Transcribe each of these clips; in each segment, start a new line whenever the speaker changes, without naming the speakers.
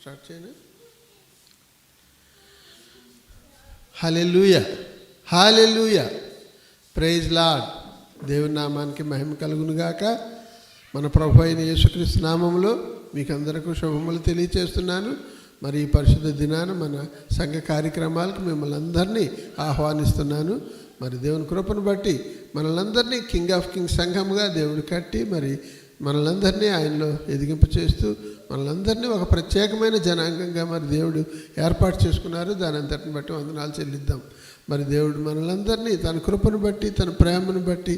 Start చేయను. హల్లెలూయా, హల్లెలూయా, praise lord. దేవుని నామానికి మహిమ కలుగును గాక. మన ప్రభు అయిన యేసుక్రీస్తు నామములో మీకు అందరికీ శుభములు తెలియచేస్తున్నాను. మరి ఈ పరిశుద్ధ దినాన మన సంఘ కార్యక్రమాలకు మిమ్మల్ని అందరినీ ఆహ్వానిస్తున్నాను. మరి దేవుని కృపను బట్టి మనల్ని కింగ్ ఆఫ్ కింగ్స్ సంఘముగా దేవుడు కట్టి మరి మనల్ని ఆయనలో ఎదిగింపు చేస్తూ మనల్ని ఒక ప్రత్యేకమైన జనాంగంగా మరి దేవుడు ఏర్పాటు చేసుకున్నారు. దాని అంతటిని బట్టి వందనాలు చెల్లిద్దాం. మరి దేవుడు మనల్ని తన కృపను బట్టి, తన ప్రేమను బట్టి,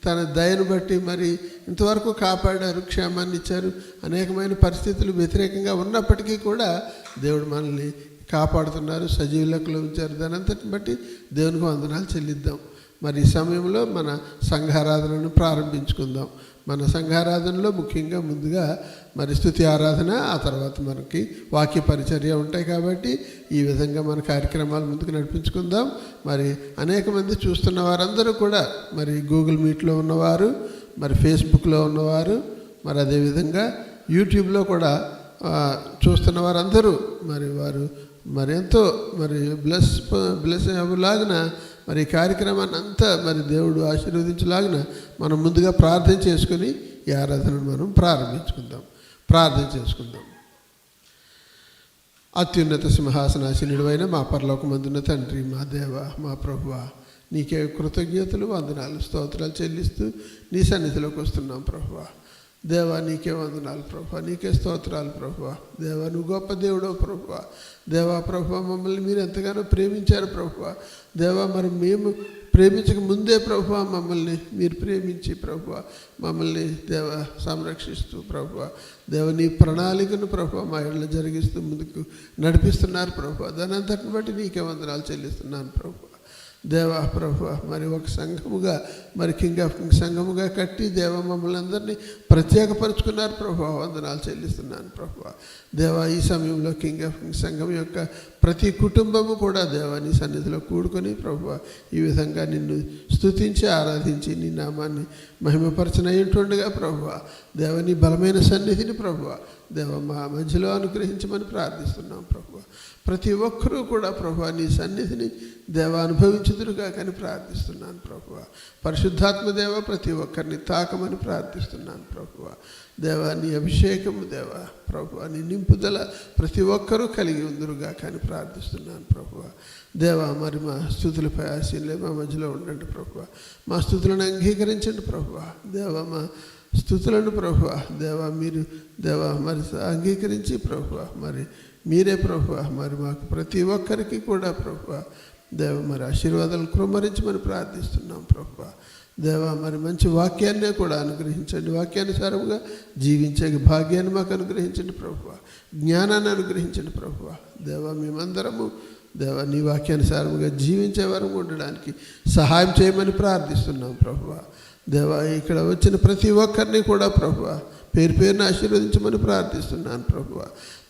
తన దయను బట్టి మరి ఇంతవరకు కాపాడారు, క్షేమాన్ని ఇచ్చారు. అనేకమైన పరిస్థితులు వ్యతిరేకంగా ఉన్నప్పటికీ కూడా దేవుడు మనల్ని కాపాడుతున్నారు, సజీవులకు ఉంచారు. దాని అంతటిని బట్టి దేవునికి వందనాలు చెల్లిద్దాం. మరి ఈ సమయంలో మన సంఘారాధనను ప్రారంభించుకుందాం. మన సంఘారాధనలో ముఖ్యంగా ముందుగా మరి స్తుతి ఆరాధన, ఆ తర్వాత మనకి వాక్య పరిచర్య ఉంటాయి. కాబట్టి ఈ విధంగా మన కార్యక్రమాలు ముందుకు నడిపించుకుందాం. మరి అనేక మంది చూస్తున్న వారందరూ కూడా మరి గూగుల్ మీట్లో ఉన్నవారు, మరి ఫేస్బుక్లో ఉన్నవారు, మరి అదేవిధంగా యూట్యూబ్లో కూడా చూస్తున్న వారందరూ మరి వారు మరి ఎంతో మరి బ్లెస్ అవ్వలాగిన మరి ఈ కార్యక్రమాన్ని అంతా మరి దేవుడు ఆశీర్వదించలాగిన మనం ముందుగా ప్రార్థన చేసుకుని ఈ ఆరాధనను మనం ప్రారంభించుకుందాం. ప్రార్థన చేసుకుందాం. అత్యున్నత సింహాసనాసీనుడైన మా పరలోకమందున్న తండ్రి, మా దేవ, మా ప్రభువా, నీకే కృతజ్ఞతలు, వందనాలు, స్తోత్రాలు చెల్లిస్తూ నీ సన్నిధిలోకి వస్తున్నాం. ప్రభువా, దేవా నీకే వందనాలు. ప్రభువా నీకే స్తోత్రాలు. ప్రభువా దేవా నువ్వు గొప్ప దేవుడో. ప్రభువా దేవా, ప్రభువా మమ్మల్ని మీరు ఎంతగానో ప్రేమించారు. ప్రభువా దేవా, మరి మేము ప్రేమించక ముందే ప్రభువా మమ్మల్ని మీరు ప్రేమించి ప్రభువా మమ్మల్ని దేవ సంరక్షిస్తూ ప్రభువా దేవ నీ ప్రణాళికను ప్రభువా మా ఇళ్ళ జరిగిస్తూ ముందుకు నడిపిస్తున్నారు. ప్రభువా దాని అంతటిని బట్టి నీకే వందనాలు చెల్లిస్తున్నాను. ప్రభువా దేవా, ప్రభువా మరి ఒక సంఘముగా మరి కింగ్ ఆఫ్ కింగ్ సంఘముగా కట్టి దేవ మమ్మల్ని అందరినీ ప్రత్యేకపరుచుకున్నారు. ప్రభువా వందనాలు చెల్లిస్తున్నాను. ప్రభువా దేవా ఈ సమయంలో కింగ్ ఆఫ్ కింగ్ సంఘం యొక్క ప్రతి కుటుంబము కూడా దేవా నీ సన్నిధిలో కూడుకొని ప్రభువా ఈ విధంగా నిన్ను స్తుతించి ఆరాధించి నీ నామాన్ని మహిమపరచనయ్యుంటుండగా ప్రభువా దేవ నీ బలమైన సన్నిధిని ప్రభువా దేవ మా మధ్యలో అనుగ్రహించమని ప్రార్థిస్తున్నాం. ప్రభువా ప్రతి ఒక్కరూ కూడా ప్రభువా నీ సన్నిధిని దేవ అనుభవించుదురుగా కానీ ప్రార్థిస్తున్నాను. ప్రభువా పరిశుద్ధాత్మ దేవ ప్రతి ఒక్కరిని తాకమని ప్రార్థిస్తున్నాను. ప్రభువా దేవ నీ అభిషేకము దేవ ప్రభువా నీ నింపుదల ప్రతి ఒక్కరూ కలిగి ఉందురుగా కానీ ప్రార్థిస్తున్నాను. ప్రభువా దేవ మరి మా స్తుతులపై ఆశీనులే మా మధ్యలో ఉండండి. ప్రభువా మా స్తుతులను అంగీకరించండి. ప్రభువా దేవ మా స్తుతులను ప్రభువా దేవ మీరు దేవ మరి అంగీకరించి ప్రభువా మరి మీరే ప్రభువా మరి మాకు ప్రతి ఒక్కరికి కూడా ప్రభువా దేవ మరి ఆశీర్వాదాలు కృమ్మరించమని ప్రార్థిస్తున్నాం. ప్రభువా దేవ మరి మంచి వాక్యాన్నే కూడా అనుగ్రహించండి. వాక్యానుసారంగా జీవించే భాగ్యాన్ని మాకు అనుగ్రహించండి. ప్రభువా జ్ఞానాన్ని అనుగ్రహించండి. ప్రభువా దేవ మేమందరము దేవ నీ వాక్యానుసారంగా జీవించే వరకు ఉండడానికి సహాయం చేయమని ప్రార్థిస్తున్నాం. ప్రభువా దేవ ఇక్కడ వచ్చిన ప్రతి ఒక్కరిని కూడా ప్రభువా పేరు పేరున ఆశీర్వదించమని ప్రార్థిస్తున్నాను. ప్రభువా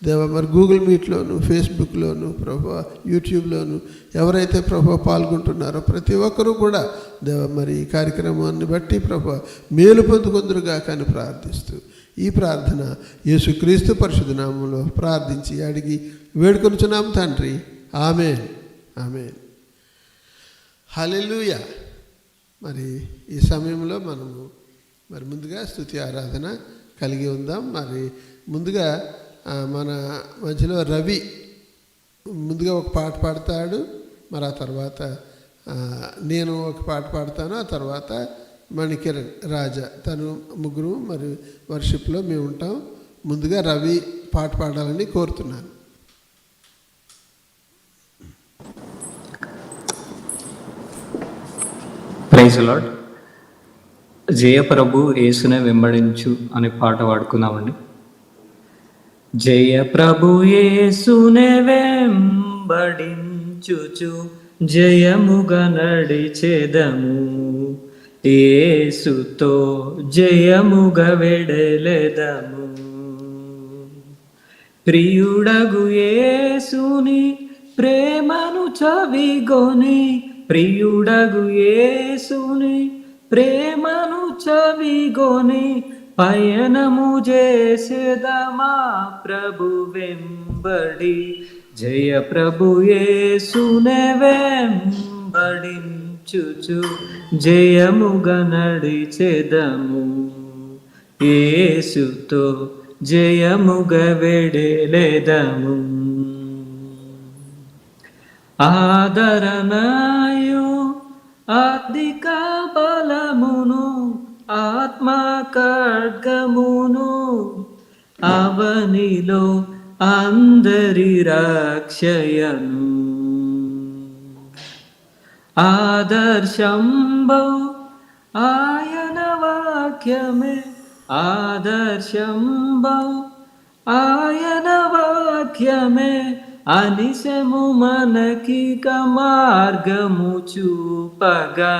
దేవ మరి గూగుల్ మీట్లోను, ఫేస్బుక్లోను, ప్రభువా యూట్యూబ్లోను ఎవరైతే ప్రభువా పాల్గొంటున్నారో ప్రతి ఒక్కరూ కూడా దేవ మరి ఈ కార్యక్రమాన్ని బట్టి ప్రభువా మేలు పొందుకొందురుగా కానీ ప్రార్థిస్తూ ఈ ప్రార్థన యేసుక్రీస్తు పరిశుద్ధ నామములో ప్రార్థించి అడిగి వేడుకొనుచున్నాం తండ్రి. ఆమేన్, ఆమేన్. హల్లెలూయా. మరి ఈ సమయంలో మనము మరి ముందుగా స్తుతి ఆరాధన కలిగి ఉందాం. మరి ముందుగా మన మధ్యలో రవి ముందుగా ఒక పాట పాడతాడు. మరి ఆ తర్వాత నేను ఒక పాట పాడతాను. ఆ తర్వాత మణికిరణ్ రాజా తను ముగ్గురు మరి వర్షిప్లో మేము ఉంటాం. ముందుగా రవి పాట పాడాలని కోరుతున్నాను.
Praise lord. జయ ప్రభు యేసునే వెంబడించు అనే పాట పాడుకుందామండి. జయ ప్రభు యేసునే వెంబడించుచు జయముగా నడిచెదము, యేసుతో జయముగా వెడలెదము. ప్రియుడగు యేసుని ప్రేమను చవిగొని, ప్రియుడగు యేసుని ప్రేమను చవిగొని పయనము చేసేదమా ప్రభు వెంబడి, జయ ప్రభు యేసునే వెంబడించుచు జయముగా నడిచెదము. యేసుతో జయముగా వెడలెదము. ఆదరణయు అధిక బలమును ఆత్మ ఖడ్గమును అవనిలో అందరి రక్షయను. ఆదర్శంబౌ ఆయన వాక్యమే, ఆదర్శంబౌ ఆయన వాక్యమే, అనిశము మనకిక మార్గము చూపగా,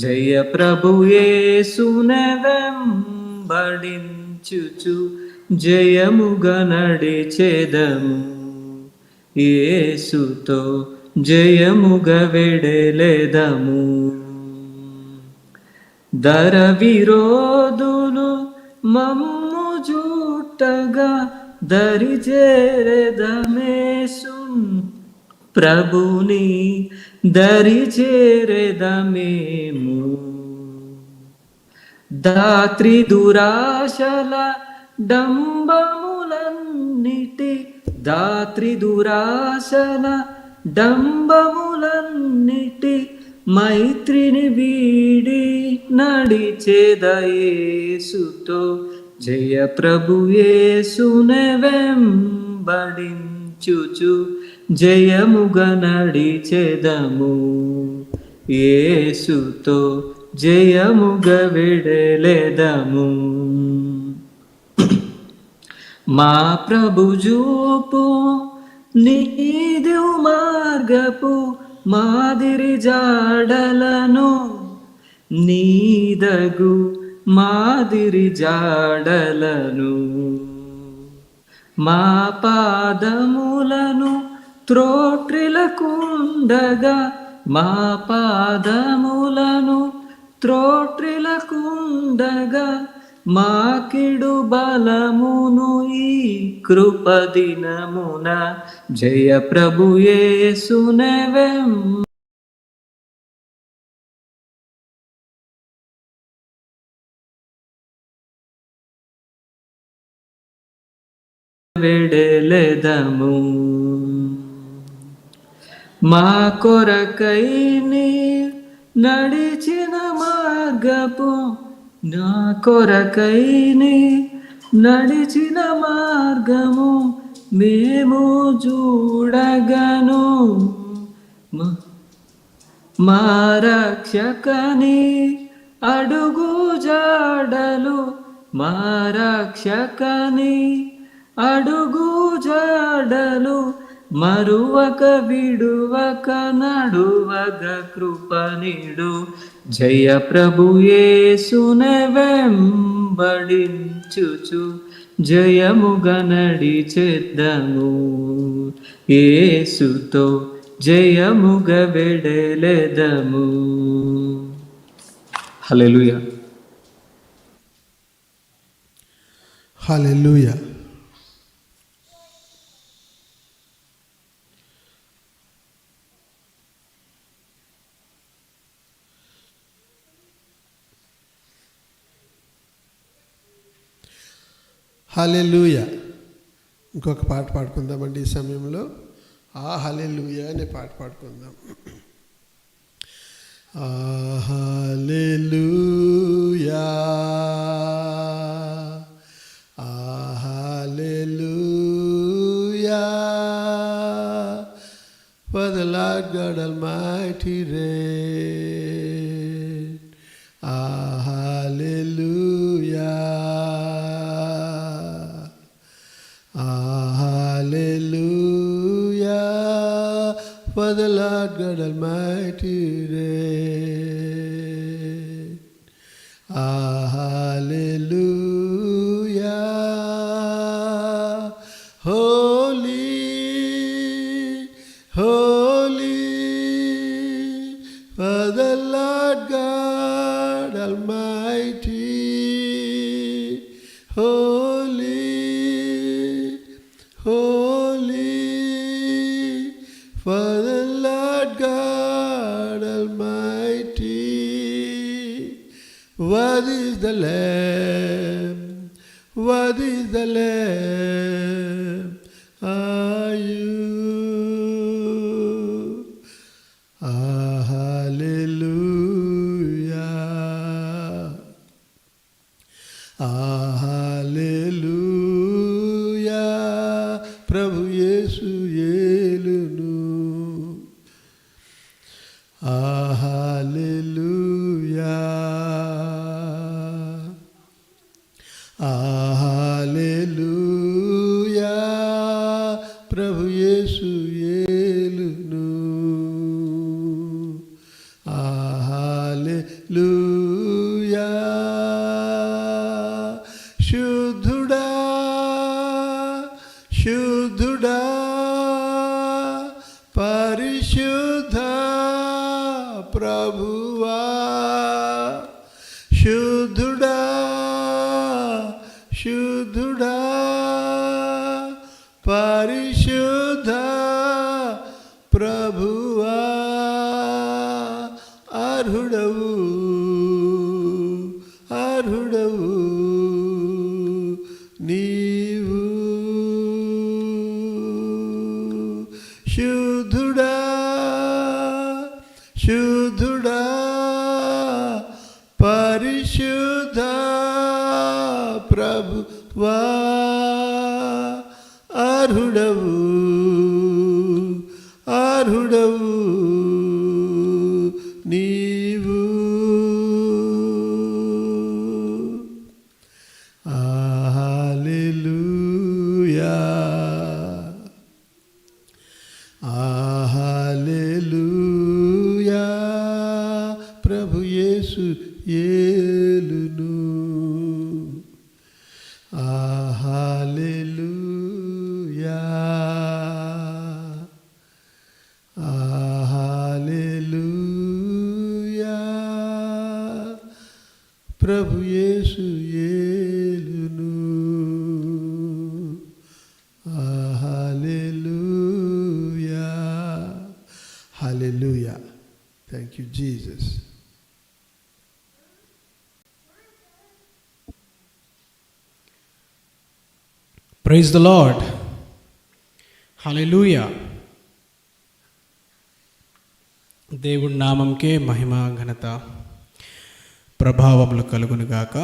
జయ ప్రభు యేసునే వెంబడించుచు జయముగా నడిచెదము. యేసుతో జయముగా వెడలెదము. దర విరోధులు మమ్ము జూటగా దరి చేరెదమేసున్ ప్రభుని దరి చేరెదమేము. దాత్రి దురాశల డంబములన్నిటి, దాత్రి దురాశల డంబములన్నిటి మైత్రిని వీడి నడిచెద యేసుతో, జయ ప్రభు యేసునే వెంబడించుచు జయముగా నడిచెదము. యేసుతో జయముగా వెడలెదము. మా ప్రభు జూపు నీదు మార్గపు మాదిరి జాడలను, నీదగు మాదిరి జాడలను. మా పాదములను త్రోట్రిలకుండగా, మా పాదములను త్రోట్రిలకుండగా, మాకిడు బలమును ఈ కృపదినమున, జయ ప్రభు యేసునే వెడలెదము. మా కొరకై నీ నడిచిన మార్గపు, నా కొరకై నీ నడిచిన మార్గము మేము చూడగను. మా రక్షకని అడుగు జాడలు, మా రక్షకని అడుగు జాడలు మరువక విడువక నడువగ కృపనిడు. జయ ప్రభు యేసునే వెంబడించుచు జయముగా నడిచెదము. యేసుతో జయముగా వెడలెదము. హల్లెలూయా.
హల్లెలూయా. హల్లెలూయా. ఇంకొక పాట పాడుకుందామండి ఈ సమయంలో. ఆ హల్లెలూయా అనే పాట పాడుకుందాం. ఆ హల్లెలూయా, ఆ హల్లెలూయా, for the Lord God Almighty reign. Ah, hallelujah. Ah, hallelujah, for the Lord God Almighty reign. Ah, hallelujah. Holy, holy, for the Lord God Almighty the Lamb? What is the Lamb? Are you? Ah, hallelujah. Ah, hallelujah. Prabhu Yesu yelunu. Ah, hallelujah. Ah, hallelujah. Prabhu Yesu yelunu. Ah, hallelujah. Shuddhuda, Shuddhuda, Parishuddha Prabhuva. Shuddhuda, Shuddhuda, Parishuddha Prabhuva. Arhudavu, Arhudavu నీవు. శుద్ధుడా, శుద్ధుడా, పరిశుద్ధ ప్రభువా. అర్హుడవు, అర్హుడవు నీవు. ప్రభు యేసు యేలును. హల్లెలూయా, హల్లెలూయా. ప్రభు యేసు యేలును. హల్లెలూయా, హల్లెలూయా. Thank you, Jesus.
Praise the Lord. Hallelujah. దేవుడి నామంకే మహిమ ఘనత ప్రభావములు కలుగును గాక.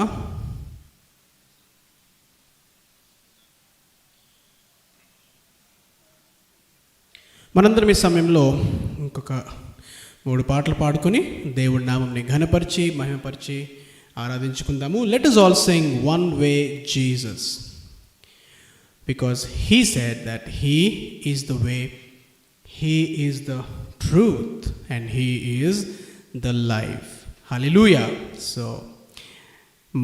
మనందరం ఈ సమయంలో ఇంకొక 3 పాటలు పాడుకొని దేవుడి నామంని ఘనపరిచి మహిమపరిచి ఆరాధించుకుందాము. Let us all sing One Way Jesus, because he said that he is the way, he is the truth, and he is the life. Hallelujah. So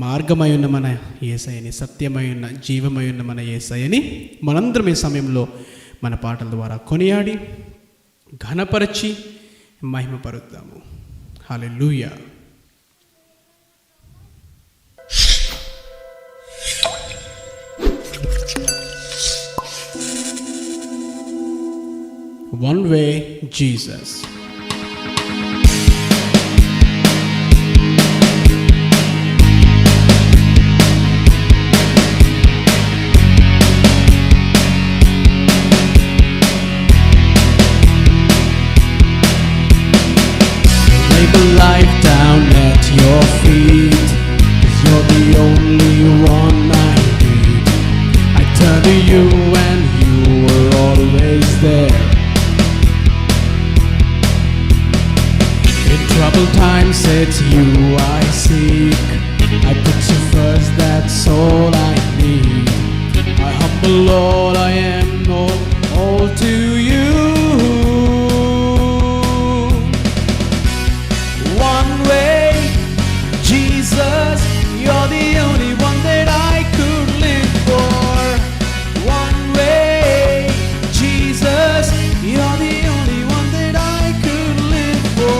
మార్గమై ఉన్న మన యేసయ్యని, సత్యమై ఉన్న జీవమై ఉన్న మన యేసయ్యని మనందరం ఈ సమయంలో మన పాటల ద్వారా కొనియాడి ఘనపరచి మహిమపరుద్దాము. హల్లెలూయా. One way Jesus. Life down at your feet, 'cause you're the only one I need. I turn to you and you were always there. In troubled times it's you I seek. I put you first, that's all I need. I humble Lord, I am all to you. One way, Jesus, you're the only one that I could live for. One way, Jesus, you're the only one that I could live for.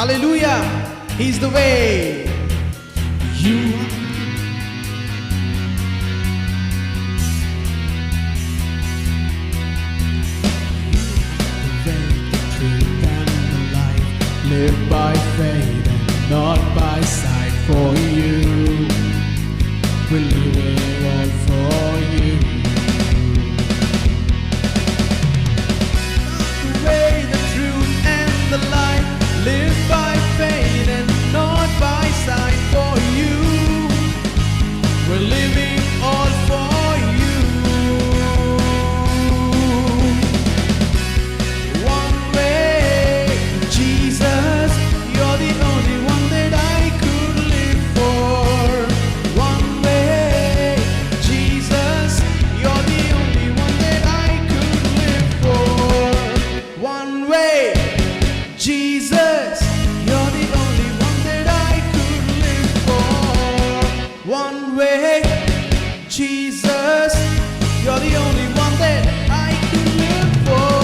Hallelujah. He's the way. You are the way, the truth, and the life. Live by faith and not by sight. For you, we're living all for you. The way, the truth, and the life. Live by faith and not by sight. For you, we're living all for you. One way, Jesus, you're the only one that I could live for. One way, Jesus, you're the only one that I could live for. One way, Jesus, you're the only one that I could live for. One way, Jesus, you're the only one that I could live for.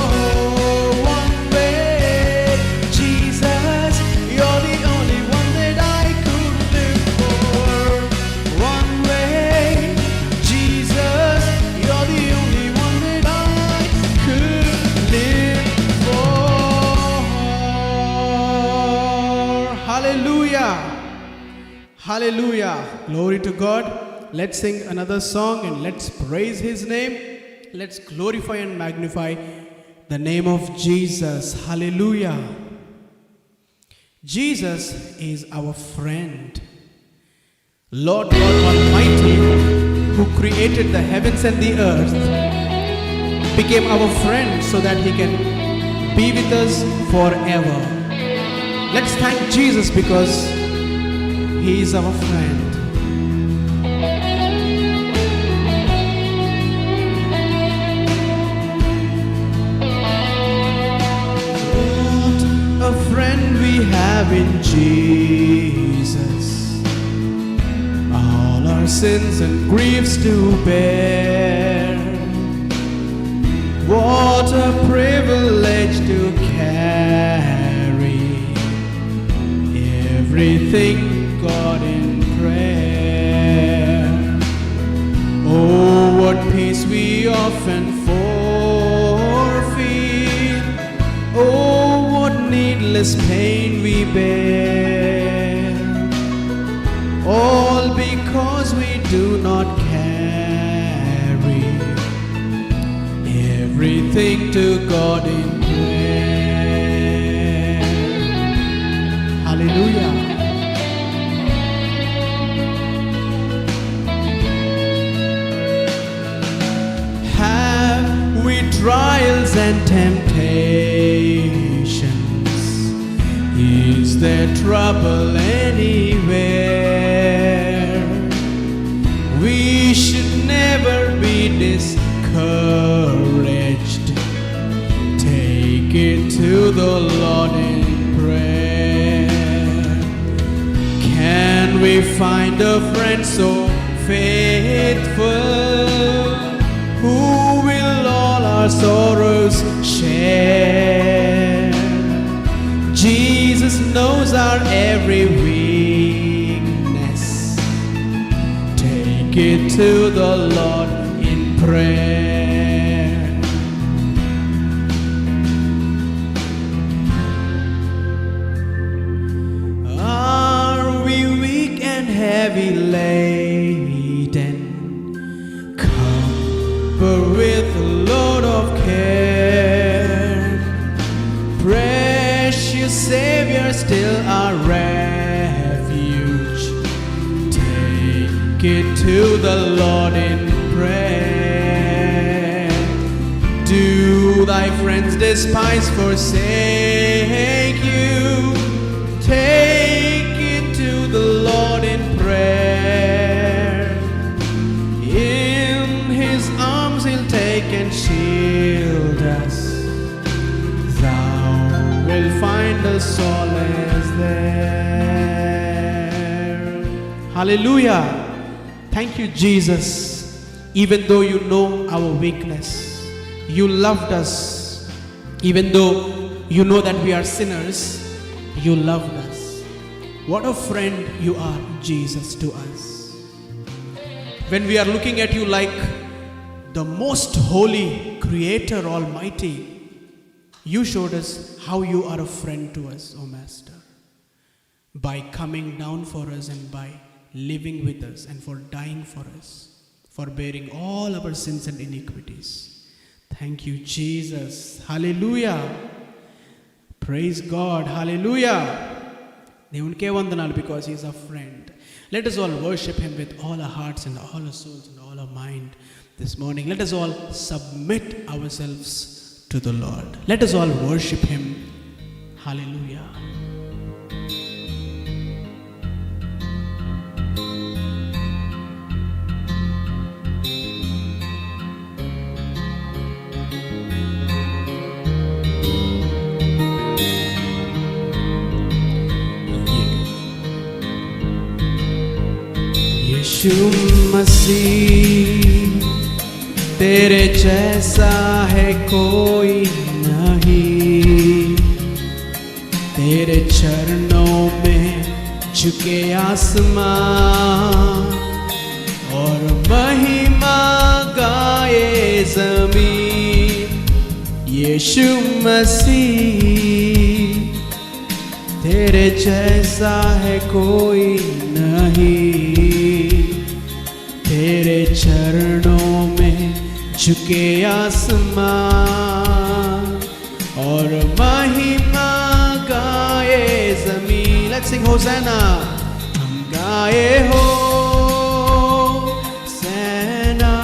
One way, Jesus, you're the only one that I could live for. One way, Jesus, you're the only one that I could live for. Hallelujah. Hallelujah. Glory to God. Let's sing another song and let's praise His name. Let's glorify and magnify the name of Jesus. Hallelujah. Jesus is our friend. Lord God Almighty, who created the heavens and the earth, became our friend so that He can be with us forever. Let's thank Jesus because He is our friend. What a friend we have in Jesus, all our sins and griefs to bear. What a privilege to carry everything, God, in prayer. Oh, what peace we often forfeit. Oh, what needless pain we bear. All because we do not carry everything to God in prayer. Hallelujah. Have we trials and temptations? Is there trouble anywhere? We should never be discouraged. Take it to the Lord in prayer. Can we find a friend so faithful, who will all our sorrows share? Jesus knows our every weakness. Take it to the Lord in prayer. Are we weak and heavy laden? With a load of care, precious Savior, still our refuge. Take it to the Lord in prayer. Do thy friends despise, forsake you? Take it to the Lord in prayer. In His arms He'll take and shield us. Thou wilt find a solace there. Hallelujah. Thank you, Jesus. Even though you know our weakness, you loved us. Even though you know that we are sinners, You loved us. What a friend you are, Jesus, to us. When we are looking at you like the most holy Creator Almighty, you showed us how you are a friend to us, O Master, by coming down for us and by living with us and for dying for us, for bearing all our sins and iniquities. Thank you, Jesus. Hallelujah. Praise God. Hallelujah. దేవునికే వందనాలు, because he is a friend. Let us all worship him with all our hearts and all our souls and all our mind this morning. Let us all submit ourselves to the Lord. Let us all worship him. Hallelujah. यीशु मसीह, तेरे जैसा है कोई नहीं, तेरे चरणों में झुके आसमां और महिमा गाए ज़मीन। यीशु मसीह, तेरे जैसा है कोई नहीं, तेरे चरणों में झुके आसमां और महिमा गाए ज़मीन। Let's sing Hosanna. हम गाए हो सेना,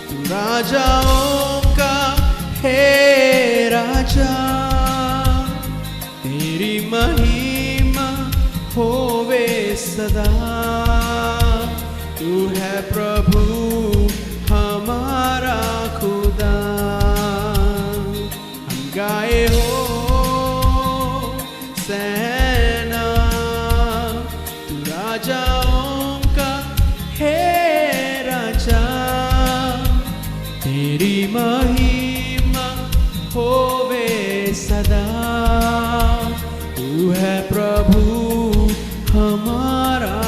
तू राजाओं का है राजा, तेरी महिमा होवे सदा। तू है प्रभु हमारा खुदा। हम गाए हो सेना, तू राजाओं का है राजा, तेरी महिमा होवे सदा। तू है प्रभु हमारा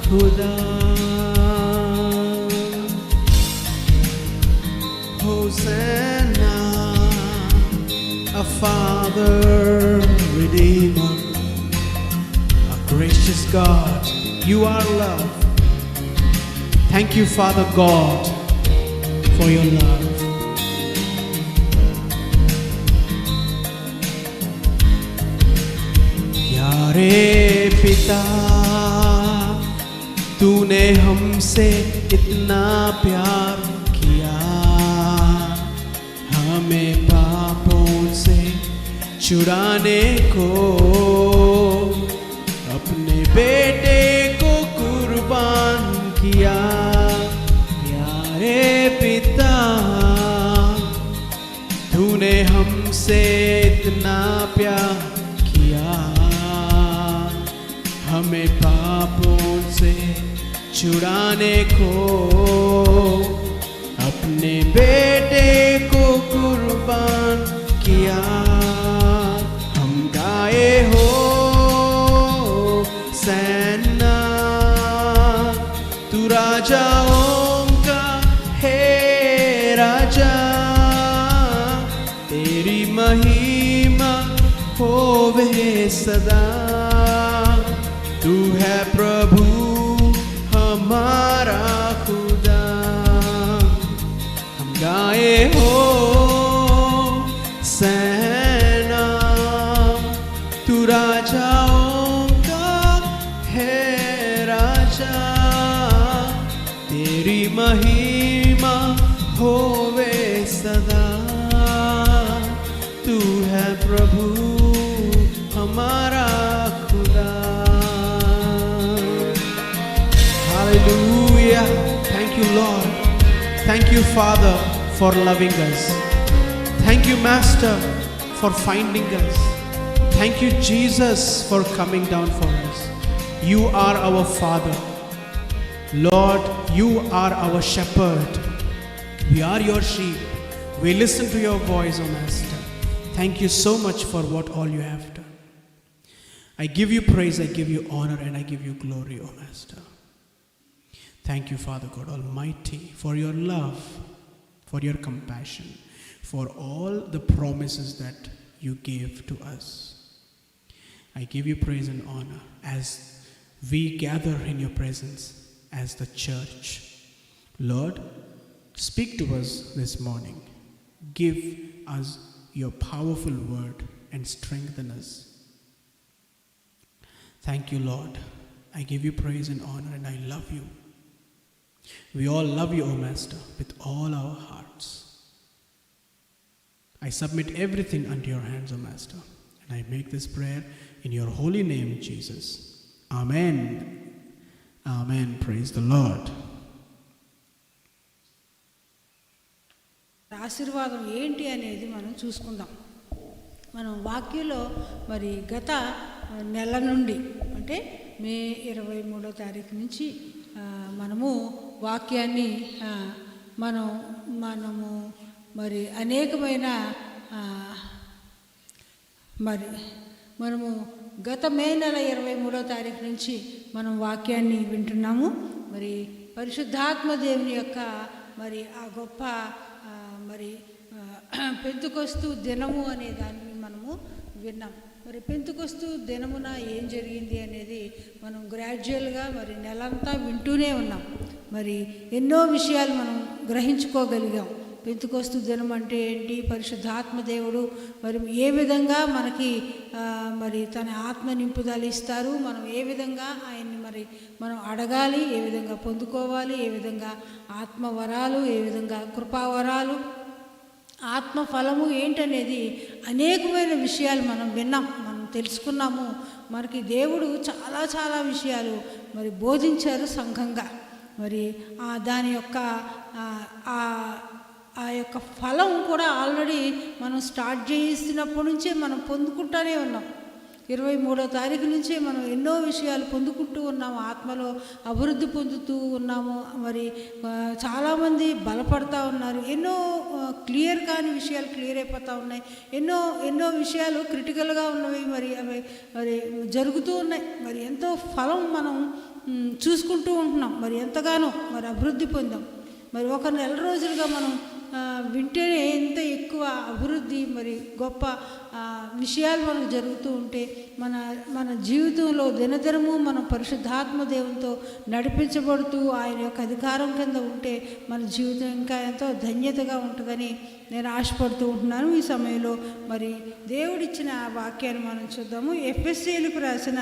खुदा। Hosanna, a Father, Redeemer, a gracious God, you are love. Thank you, Father God, for your love. प्यारे पिता, तूने हमसे इतना प्यार किया, हमें पापों से छुड़ाने को अपने बेटे को कुर्बान किया। प्यारे पिता, तूने हमसे इतना प्यार किया, हमें पापों से छुड़ाने को अपने बेटे को कुर्बान किया। हम गाए हो सेना, तू राजाओं का है राजा, तेरी महिमा होवे सदा। तू है प्रभु हमारा खुदा। हम गाए हो सेना, तू राजाओं का है राजा, तेरी महिमा होवे सदा। तू है प्रभु हमारा खुदा। Hallelujah. Thank you, Lord. Thank you, Father, for loving us. Thank you, Master, for finding us. Thank you, Jesus, for coming down for us. You are our Father. Lord, you are our shepherd. We are your sheep. We listen to your voice, O Master. Thank you so much for what all you have done. I give you praise, I give you honor, and I give you glory, O Master. Thank you, Father God Almighty, for your love, for your compassion, for all the promises that you gave to us. I give you praise and honor as we gather in your presence as the church. Lord, speak to us this morning. Give us your powerful word and strengthen us. Thank you, Lord. I give you praise and honor, and I love you. We all love you, O Master, with all our hearts. I submit everything unto your hands, O Master, and I make this prayer in your holy name, Jesus. Amen. Amen. Praise the Lord.
ఆశీర్వాదం ఏంటి అనేది మనం చూసుకుందాం. మనం వాక్యంలో మరి గత నెల నుండి అంటే మే 23వ తారీఖు నుంచి మనము వాక్యాన్ని మనము మరి అనేకమైన మనము గత మే నెల 23వ తారీఖు నుంచి మనం వాక్యాన్ని వింటున్నాము. మరి పరిశుద్ధాత్మ దేవుని యొక్క మరి ఆ గొప్ప మరి పెంతుకొస్తు దినము అనే దాన్ని మనము విన్నాం. మరి పెంతుకొస్తు దినమున ఏం జరిగింది అనేది మనం గ్రాడ్యువల్గా మరి నెలంతా వింటూనే ఉన్నాం. మరి ఎన్నో విషయాలు మనం గ్రహించుకోగలిగాం. పెంతుకొస్తు దినం అంటే ఏంటి, పరిశుద్ధాత్మ దేవుడు మరి ఏ విధంగా మనకి మరి తన ఆత్మ నింపుదల ఇస్తారు, మనం ఏ విధంగా ఆయన్ని మరి మనం అడగాలి, ఏ విధంగా పొందుకోవాలి, ఏ విధంగా ఆత్మవరాలు, ఏ విధంగా కృపావరాలు, ఆత్మఫలము ఏంటనేది అనేకమైన విషయాలు మనం విన్నాం, మనం తెలుసుకున్నాము. మనకి దేవుడు చాలా చాలా విషయాలు మరి బోధించారు సంఘంగా. మరి దాని యొక్క ఆ యొక్క ఫలం కూడా ఆల్రెడీ మనం స్టార్ట్ చేస్తున్నప్పటి నుంచే మనం పొందుకుంటూనే ఉన్నాం. 23వ తారీఖు నుంచే మనం ఎన్నో విషయాలు పొందుకుంటూ ఉన్నాము, ఆత్మలో అభివృద్ధి పొందుతూ ఉన్నాము. మరి చాలామంది బలపడతా ఉన్నారు. ఎన్నో క్లియర్ కాని విషయాలు క్లియర్ అయిపోతూ ఉన్నాయి. ఎన్నో విషయాలు క్రిటికల్గా ఉన్నవి మరి అవి మరి జరుగుతూ ఉన్నాయి. మరి ఎంతో ఫలం మనం చూసుకుంటూ ఉంటున్నాం. మరి ఎంతగానో మరి అభివృద్ధి పొందాం. మరి ఒక నెల రోజులుగా మనం వింటేనే ఎంత ఎక్కువ అభివృద్ధి మరి గొప్ప విషయాలు మనకు జరుగుతూ ఉంటే మన జీవితంలో దినదినము మనం పరిశుద్ధాత్మ దేవునితో నడిపించబడుతూ ఆయన యొక్క అధికారం కింద ఉంటే మన జీవితం ఇంకా ఎంతో ధన్యతగా ఉంటుందని నేను ఆశపడుతూ ఉంటున్నాను. ఈ సమయంలో మరి దేవుడిచ్చిన ఆ వాక్యాన్ని మనం చూద్దాము. ఎఫెసీయులకు రాసిన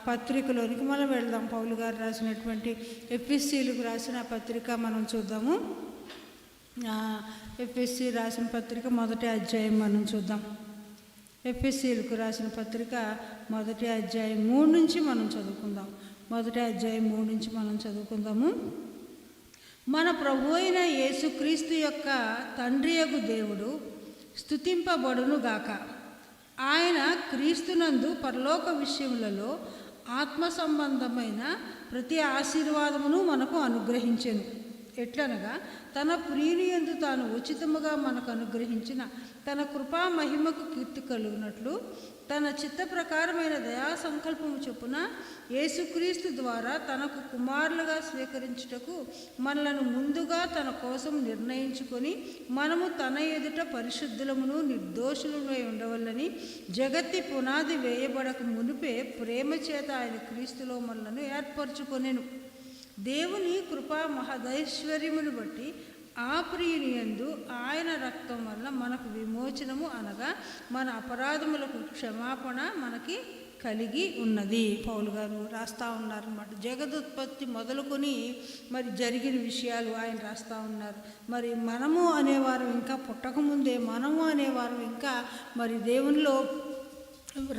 పత్రికలోనికి మనం వెళ్దాం. పౌలు గారు రాసినటువంటి ఎఫెసీయులకు రాసిన పత్రిక మనం చూద్దాము. ఎఫెసీ రాసిన పత్రిక 1వ అధ్యాయం మనం చూద్దాం. ఎఫెసీలకు రాసిన పత్రిక 1వ అధ్యాయం 3 నుంచి మనం చదువుకుందాం. 1వ అధ్యాయం 3 నుంచి మనం చదువుకుందాము. మన ప్రభు అయిన యేసుక్రీస్తు యొక్క తండ్రియగు దేవుడు స్తుతింపబడును గాక. ఆయన క్రీస్తునందు పరలోక విషయములలో ఆత్మ సంబంధమైన ప్రతి ఆశీర్వాదమును మనకు అనుగ్రహించెను. ఎట్లనగా తన ప్రియునియందు తాను ఉచితముగా మనకు అనుగ్రహించిన తన కృపా మహిమకు కీర్తి కలుగునట్లు తన చిత్త ప్రకారమైన దయా సంకల్పము చొప్పున యేసుక్రీస్తు ద్వారా తనకు కుమారులుగా స్వీకరించుటకు మనలను ముందుగా తన కోసం నిర్ణయించుకొని మనము తన ఎదుట పరిశుద్ధులమును నిర్దోషులమై ఉండవల్లని జగత్తి పునాది వేయబడక మునిపే ప్రేమ చేత ఆయన క్రీస్తులో మనలను ఏర్పరచుకొనెను. దేవుని కృపా మహదైశ్వర్యమును బట్టి ఆ ప్రియునియందు ఆయన రక్తం వల్ల మనకు విమోచనము అనగా మన అపరాధములకు క్షమాపణ మనకి కలిగి ఉన్నది. పౌలు గారు రాస్తూ ఉన్నారన్నమాట. జగదుత్పత్తి మొదలుకొని మరి జరిగిన విషయాలు ఆయన రాస్తూ ఉన్నారు. మరి మనము అనేవారు ఇంకా పుట్టకముందే, మనము అనేవారు ఇంకా మరి దేవునిలో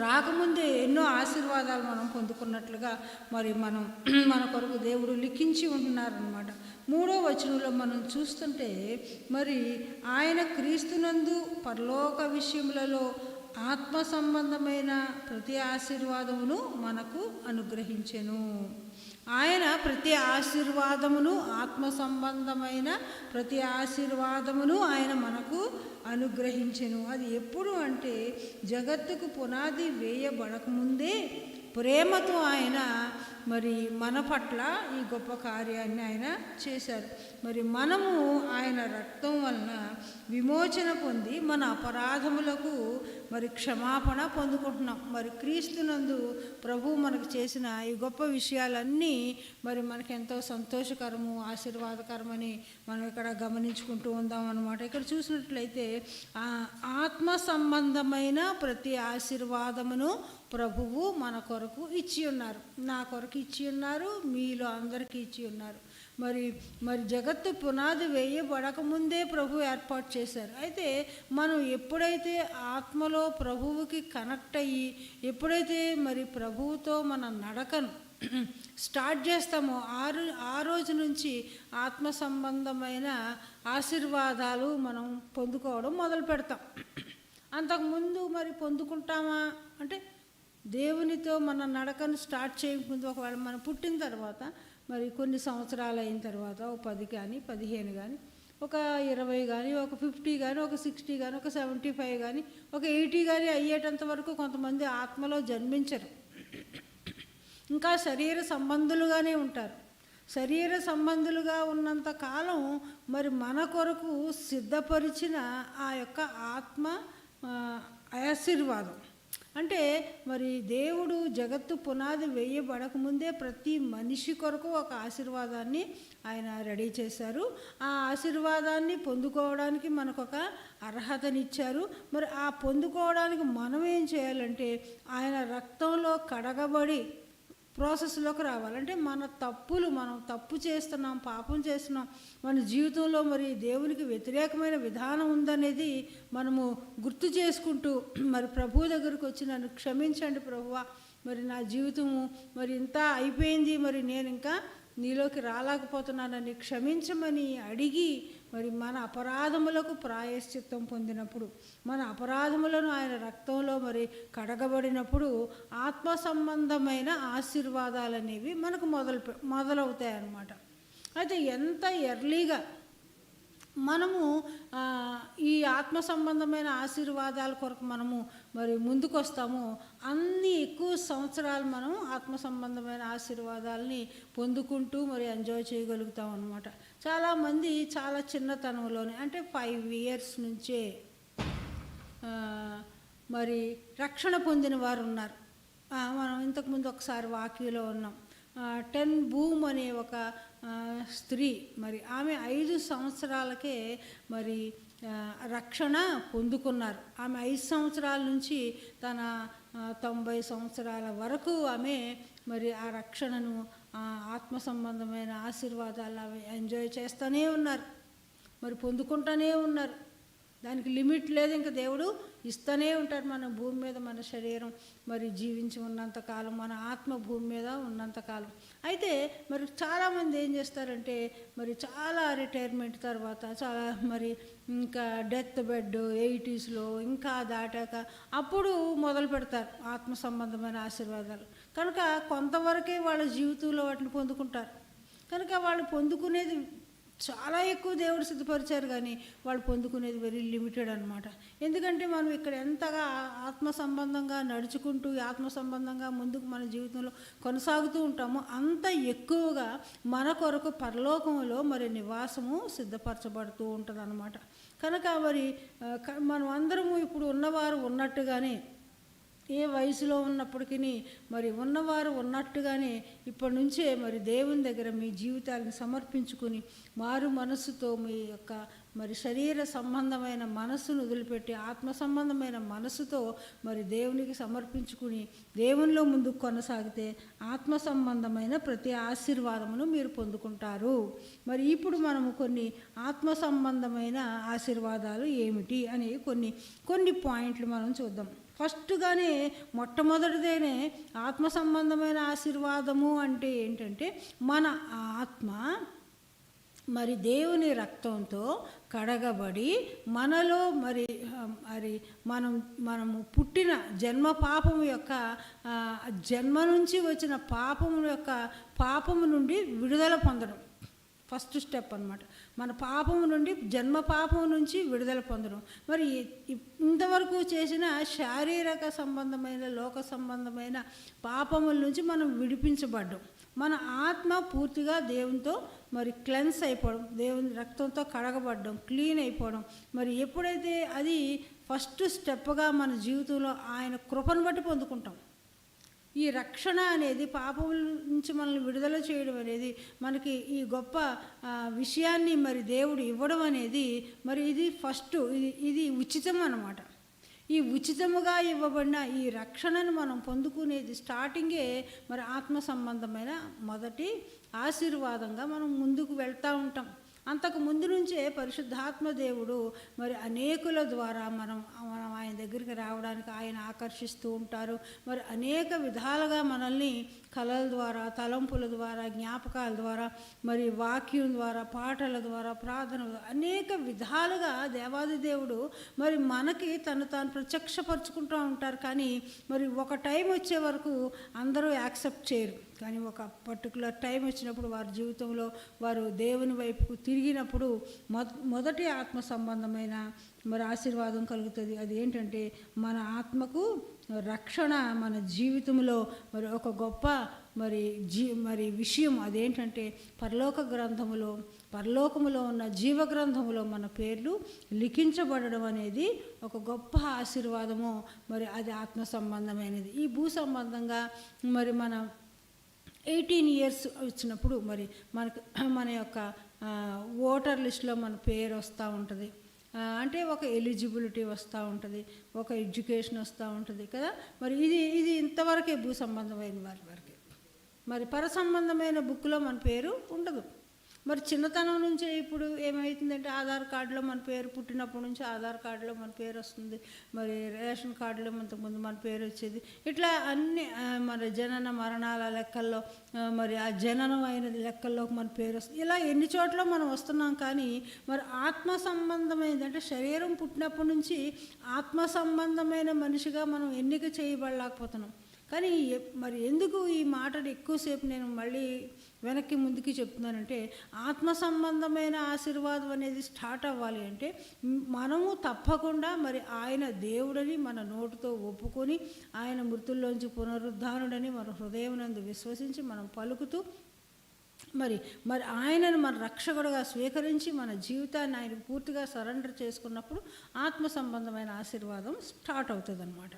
రాకముందే ఎన్నో ఆశీర్వాదాలు మనం పొందుకున్నట్లుగా మరి మన కొరకు దేవుడు లిఖించి ఉంటున్నారనమాట. 3వ వచనంలో మనం చూస్తుంటే మరి ఆయన క్రీస్తునందు పరలోక విషయములలో ఆత్మ సంబంధమైన ప్రతి ఆశీర్వాదమును మనకు అనుగ్రహించెను. ఆయన ప్రతి ఆశీర్వాదమును, ఆత్మ సంబంధమైన ప్రతి ఆశీర్వాదమును ఆయన మనకు అనుగ్రహించెను. అది ఎప్పుడు అంటే జగత్తుకు పునాది వేయబడకముందే ప్రేమతో ఆయన మరి మన పట్ల ఈ గొప్ప కార్యాన్ని ఆయన చేశారు. మరి మనము ఆయన రక్తం వలన విమోచన పొంది మన అపరాధములకు మరి క్షమాపణ పొందుకుంటున్నాం. మరి క్రీస్తునందు ప్రభు మనకు చేసిన ఈ గొప్ప విషయాలన్నీ మరి మనకెంతో సంతోషకరము, ఆశీర్వాదకరమని మనం ఇక్కడ గమనించుకుంటూ ఉందాం అన్నమాట. ఇక్కడ చూసినట్లయితే ఆత్మ సంబంధమైన ప్రతి ఆశీర్వాదమును ప్రభువు మన కొరకు ఇచ్చి ఉన్నారు. నా కొరకు ఇచ్చి ఉన్నారు, మీలో అందరికీ ఇచ్చి ఉన్నారు. మరి జగత్తు పునాది వేయబడకముందే ప్రభు ఏర్పాటు చేశారు. అయితే మనం ఎప్పుడైతే ఆత్మలో ప్రభువుకి కనెక్ట్ అయ్యి, ఎప్పుడైతే మరి ప్రభువుతో మన నడకను స్టార్ట్ చేస్తామో ఆ రోజు నుంచి ఆత్మ సంబంధమైన ఆశీర్వాదాలు మనం పొందుకోవడం మొదలు పెడతాం. అంతకుముందు మరి పొందుకుంటామా అంటే దేవునితో మన నడకను స్టార్ట్ చేయకముందు, ఒకవేళ మనం పుట్టిన తర్వాత మరి కొన్ని సంవత్సరాలు అయిన తర్వాత ఒక 10 కానీ 15 కానీ ఒక 20 కానీ ఒక 50 కానీ ఒక 60 కానీ ఒక 75 కానీ ఒక 80 కానీ అయ్యేటంత వరకు కొంతమంది ఆత్మలో జన్మించరు, ఇంకా శరీర సంబంధులుగానే ఉంటారు. శరీర సంబంధులుగా ఉన్నంత కాలం మరి మన కొరకు సిద్ధపరిచిన ఆ యొక్క ఆత్మ ఆశీర్వాదం అంటే మరి దేవుడు జగత్తు పునాది వేయబడకముందే ప్రతి మనిషి కొరకు ఒక ఆశీర్వాదాన్ని ఆయన రెడీ చేశారు. ఆ ఆశీర్వాదాన్ని పొందుకోవడానికి మనకు ఒక అర్హతనిచ్చారు. మరి ఆ పొందుకోవడానికి మనం ఏం చేయాలంటే ఆయన రక్తంలో కడగబడి ప్రాసెస్లోకి రావాలంటే మన తప్పులు, మనం తప్పు చేస్తున్నాం, పాపం చేస్తున్నాం, మన జీవితంలో మరి దేవునికి వ్యతిరేకమైన విధానం ఉందనేది మనము గుర్తు చేసుకుంటూ మరి ప్రభు దగ్గరకు వచ్చి నన్ను క్షమించండి ప్రభువా, మరి నా జీవితము మరి ఇంత అయిపోయింది, మరి నేను ఇంకా నీలోకి రాలేకపోతున్నానని క్షమించమని అడిగి మరి మన అపరాధములకు ప్రాయశ్చిత్తం పొందినప్పుడు, మన అపరాధములను ఆయన రక్తంలో మరి కడగబడినప్పుడు ఆత్మ సంబంధమైన ఆశీర్వాదాలు అనేవి మనకు మొదలవుతాయి అన్నమాట. అయితే ఎంత ఎర్లీగా మనము ఈ ఆత్మ సంబంధమైన ఆశీర్వాదాల కొరకు మనము మరి ముందుకు వస్తామో అన్ని ఎక్కువ సంవత్సరాలు మనం ఆత్మ సంబంధమైన ఆశీర్వాదాలని పొందుకుంటూ మరి ఎంజాయ్ చేయగలుగుతాం అన్నమాట. చాలామంది చాలా చిన్నతనంలోనే అంటే 5 years నుంచే మరి రక్షణ పొందిన వారు ఉన్నారు. మనం ఇంతకుముందు ఒకసారి వాక్యలో ఉన్నాం. 10 బూమ్ అనే ఒక స్త్రీ మరి ఆమె 5 సంవత్సరాలకే మరి రక్షణ పొందుకున్నారు. ఆమె 5 సంవత్సరాల నుంచి తన 90 సంవత్సరాల వరకు ఆమె మరి ఆ రక్షణను, ఆత్మ సంబంధమైన ఆశీర్వాదాలు అవి ఎంజాయ్ చేస్తూనే ఉన్నారు, మరి పొందుకుంటూనే ఉన్నారు. దానికి లిమిట్ లేదు, ఇంకా దేవుడు ఇస్తూనే ఉంటాడు. మన భూమి మీద మన శరీరం మరి జీవించి ఉన్నంతకాలం, మన ఆత్మ భూమి మీద ఉన్నంతకాలం. అయితే మరి చాలామంది ఏం చేస్తారంటే మరి చాలా రిటైర్మెంట్ తర్వాత చాలా మరి ఇంకా డెత్ బెడ్ 80sలో ఇంకా దాటాక అప్పుడు మొదలు పెడతారు ఆత్మ సంబంధమైన ఆశీర్వాదాలు. కనుక కొంతవరకే వాళ్ళ జీవితంలో వాటిని పొందుకుంటారు. కనుక వాళ్ళు పొందుకునేది చాలా ఎక్కువ దేవుడు సిద్ధపరిచారు, కానీ వాళ్ళు పొందుకునేది వెరీ లిమిటెడ్ అనమాట. ఎందుకంటే మనం ఇక్కడ ఎంతగా ఆత్మ సంబంధంగా నడుచుకుంటూ ఆత్మ సంబంధంగా ముందుకు మన జీవితంలో కొనసాగుతూ ఉంటామో అంత ఎక్కువగా మన కొరకు పరలోకంలో మరి నివాసము సిద్ధపరచబడుతూ ఉంటుంది అన్నమాట. కనుక మరి మనం అందరము ఇప్పుడు ఉన్నవారు ఉన్నట్టుగానే, ఏ వయసులో ఉన్నప్పటికీ మరి ఉన్నవారు ఉన్నట్టుగానే ఇప్పటి నుంచే మరి దేవుని దగ్గర మీ జీవితాలను సమర్పించుకుని మారు మనస్సుతో మీ యొక్క మరి శరీర సంబంధమైన మనస్సును వదిలిపెట్టి ఆత్మ సంబంధమైన మనస్సుతో మరి దేవునికి సమర్పించుకుని దేవునిలో ముందుకు కొనసాగితే ఆత్మ సంబంధమైన ప్రతి ఆశీర్వాదమును మీరు పొందుకుంటారు. మరి ఇప్పుడు మనము కొన్ని ఆత్మ సంబంధమైన ఆశీర్వాదాలు ఏమిటి అని కొన్ని పాయింట్లు మనం చూద్దాం. ఫస్ట్గానే మొట్టమొదటిదేనే ఆత్మ సంబంధమైన ఆశీర్వాదము అంటే ఏంటంటే మన ఆత్మ మరి దేవుని రక్తంతో కడగబడి మనలో మరి మనము పుట్టిన జన్మ పాపము యొక్క జన్మ నుంచి వచ్చిన పాపము నుండి విడుదల పొందడం ఫస్ట్ స్టెప్ అన్నమాట. మన పాపము నుండి జన్మ పాపము నుంచి విడుదల పొందడం. మరి ఇంతవరకు చేసిన శారీరక సంబంధమైన లోక సంబంధమైన పాపముల నుంచి మనం విడిపించబడ్డం. మన ఆత్మ పూర్తిగా దేవునితో మరి క్లెన్స్ అయిపోవడం, దేవుని రక్తంతో కడగబడడం, క్లీన్ అయిపోవడం. మరి ఎప్పుడైతే అది ఫస్ట్ స్టెప్గా మన జీవితంలో ఆయన కృపను బట్టి పొందుకుంటాం. ఈ రక్షణ అనేది పాపముల నుంచి మనల్ని విడుదల చేయడం అనేది మనకి ఈ గొప్ప విషయాన్ని మరి దేవుడు ఇవ్వడం అనేది మరి ఇది ఫస్ట్ ఇది ఉచితం అన్నమాట. ఈ ఉచితముగా ఇవ్వబడిన ఈ రక్షణను మనం పొందుకునేది స్టార్టింగే మరి ఆత్మ సంబంధమైన మొదటి ఆశీర్వాదంగా మనం ముందుకు వెళ్తూ ఉంటాం. అంతకు ముందు నుంచే పరిశుద్ధాత్మ దేవుడు మరి అనేకుల ద్వారా మనం ఆయన దగ్గరికి రావడానికి ఆయన ఆకర్షిస్తూ ఉంటారు. మరి అనేక విధాలుగా మనల్ని కళల ద్వారా, తలంపుల ద్వారా, జ్ఞాపకాల ద్వారా, మరి వాక్యం ద్వారా, పాటల ద్వారా, ప్రార్థన అనేక విధాలుగా దేవాది దేవుడు మరి మనకి తను తాను ప్రత్యక్షపరుచుకుంటూ ఉంటారు. కానీ మరి ఒక టైం వచ్చే వరకు అందరూ యాక్సెప్ట్ చేయరు. కానీ ఒక పర్టికులర్ టైం వచ్చినప్పుడు వారి జీవితంలో వారు దేవుని వైపుకు తిరిగినప్పుడు మొదటి ఆత్మ సంబంధమైన మరి ఆశీర్వాదం కలుగుతుంది. అది ఏంటంటే మన ఆత్మకు రక్షణ, మన జీవితంలో మరి ఒక గొప్ప మరి విషయం అదేంటంటే పరలోకములో ఉన్న జీవ గ్రంథములో మన పేర్లు లిఖించబడడం అనేది ఒక గొప్ప ఆశీర్వాదము. మరి అది ఆత్మ సంబంధమైనది. ఈ భూ సంబంధంగా మరి మన 18 years వచ్చినప్పుడు మరి మన యొక్క ఓటర్ లిస్ట్లో మన పేరు వస్తూ ఉంటుంది. అంటే ఒక ఎలిజిబిలిటీ వస్తూ ఉంటుంది, ఒక ఎడ్యుకేషన్ వస్తూ ఉంటుంది కదా. మరి ఇది ఇంతవరకే భూ సంబంధమైన వారి వరకే. మరి పర సంబంధమైన బుక్లో మన పేరు ఉండదు. మరి చిన్నతనం నుంచే ఇప్పుడు ఏమవుతుందంటే ఆధార్ కార్డులో మన పేరు, పుట్టినప్పటి నుంచి ఆధార్ కార్డులో మన పేరు వస్తుంది. మరి రేషన్ కార్డులో అంతకుముందు మన పేరు వచ్చేది. ఇట్లా అన్ని మరి జనన మరణాల లెక్కల్లో మరి ఆ జననం అయిన లెక్కల్లోకి మన పేరు వస్తుంది. ఇలా ఎన్ని చోట్ల మనం వస్తున్నాం. కానీ మరి ఆత్మ సంబంధమైనది అంటే శరీరం పుట్టినప్పటి నుంచి ఆత్మ సంబంధమైన మనిషిగా మనం ఎన్నిక చేయబడలేకపోతున్నాం. కానీ మరి ఎందుకు ఈ మాటలు ఎక్కువసేపు నేను మళ్ళీ వెనక్కి ముందుకి చెప్తున్నానంటే ఆత్మ సంబంధమైన ఆశీర్వాదం అనేది స్టార్ట్ అవ్వాలి అంటే మనము తప్పకుండా మరి ఆయన దేవుడని మన నోటితో ఒప్పుకొని ఆయన మృతుల్లోంచి పునరుద్ధానుడని మన హృదయమునందు విశ్వసించి మనం పలుకుతూ మరి ఆయనను మన రక్షకుడుగా స్వీకరించి మన జీవితాన్ని ఆయనకు పూర్తిగా సరెండర్ చేసుకున్నప్పుడు ఆత్మ సంబంధమైన ఆశీర్వాదం స్టార్ట్ అవుతుంది అన్నమాట.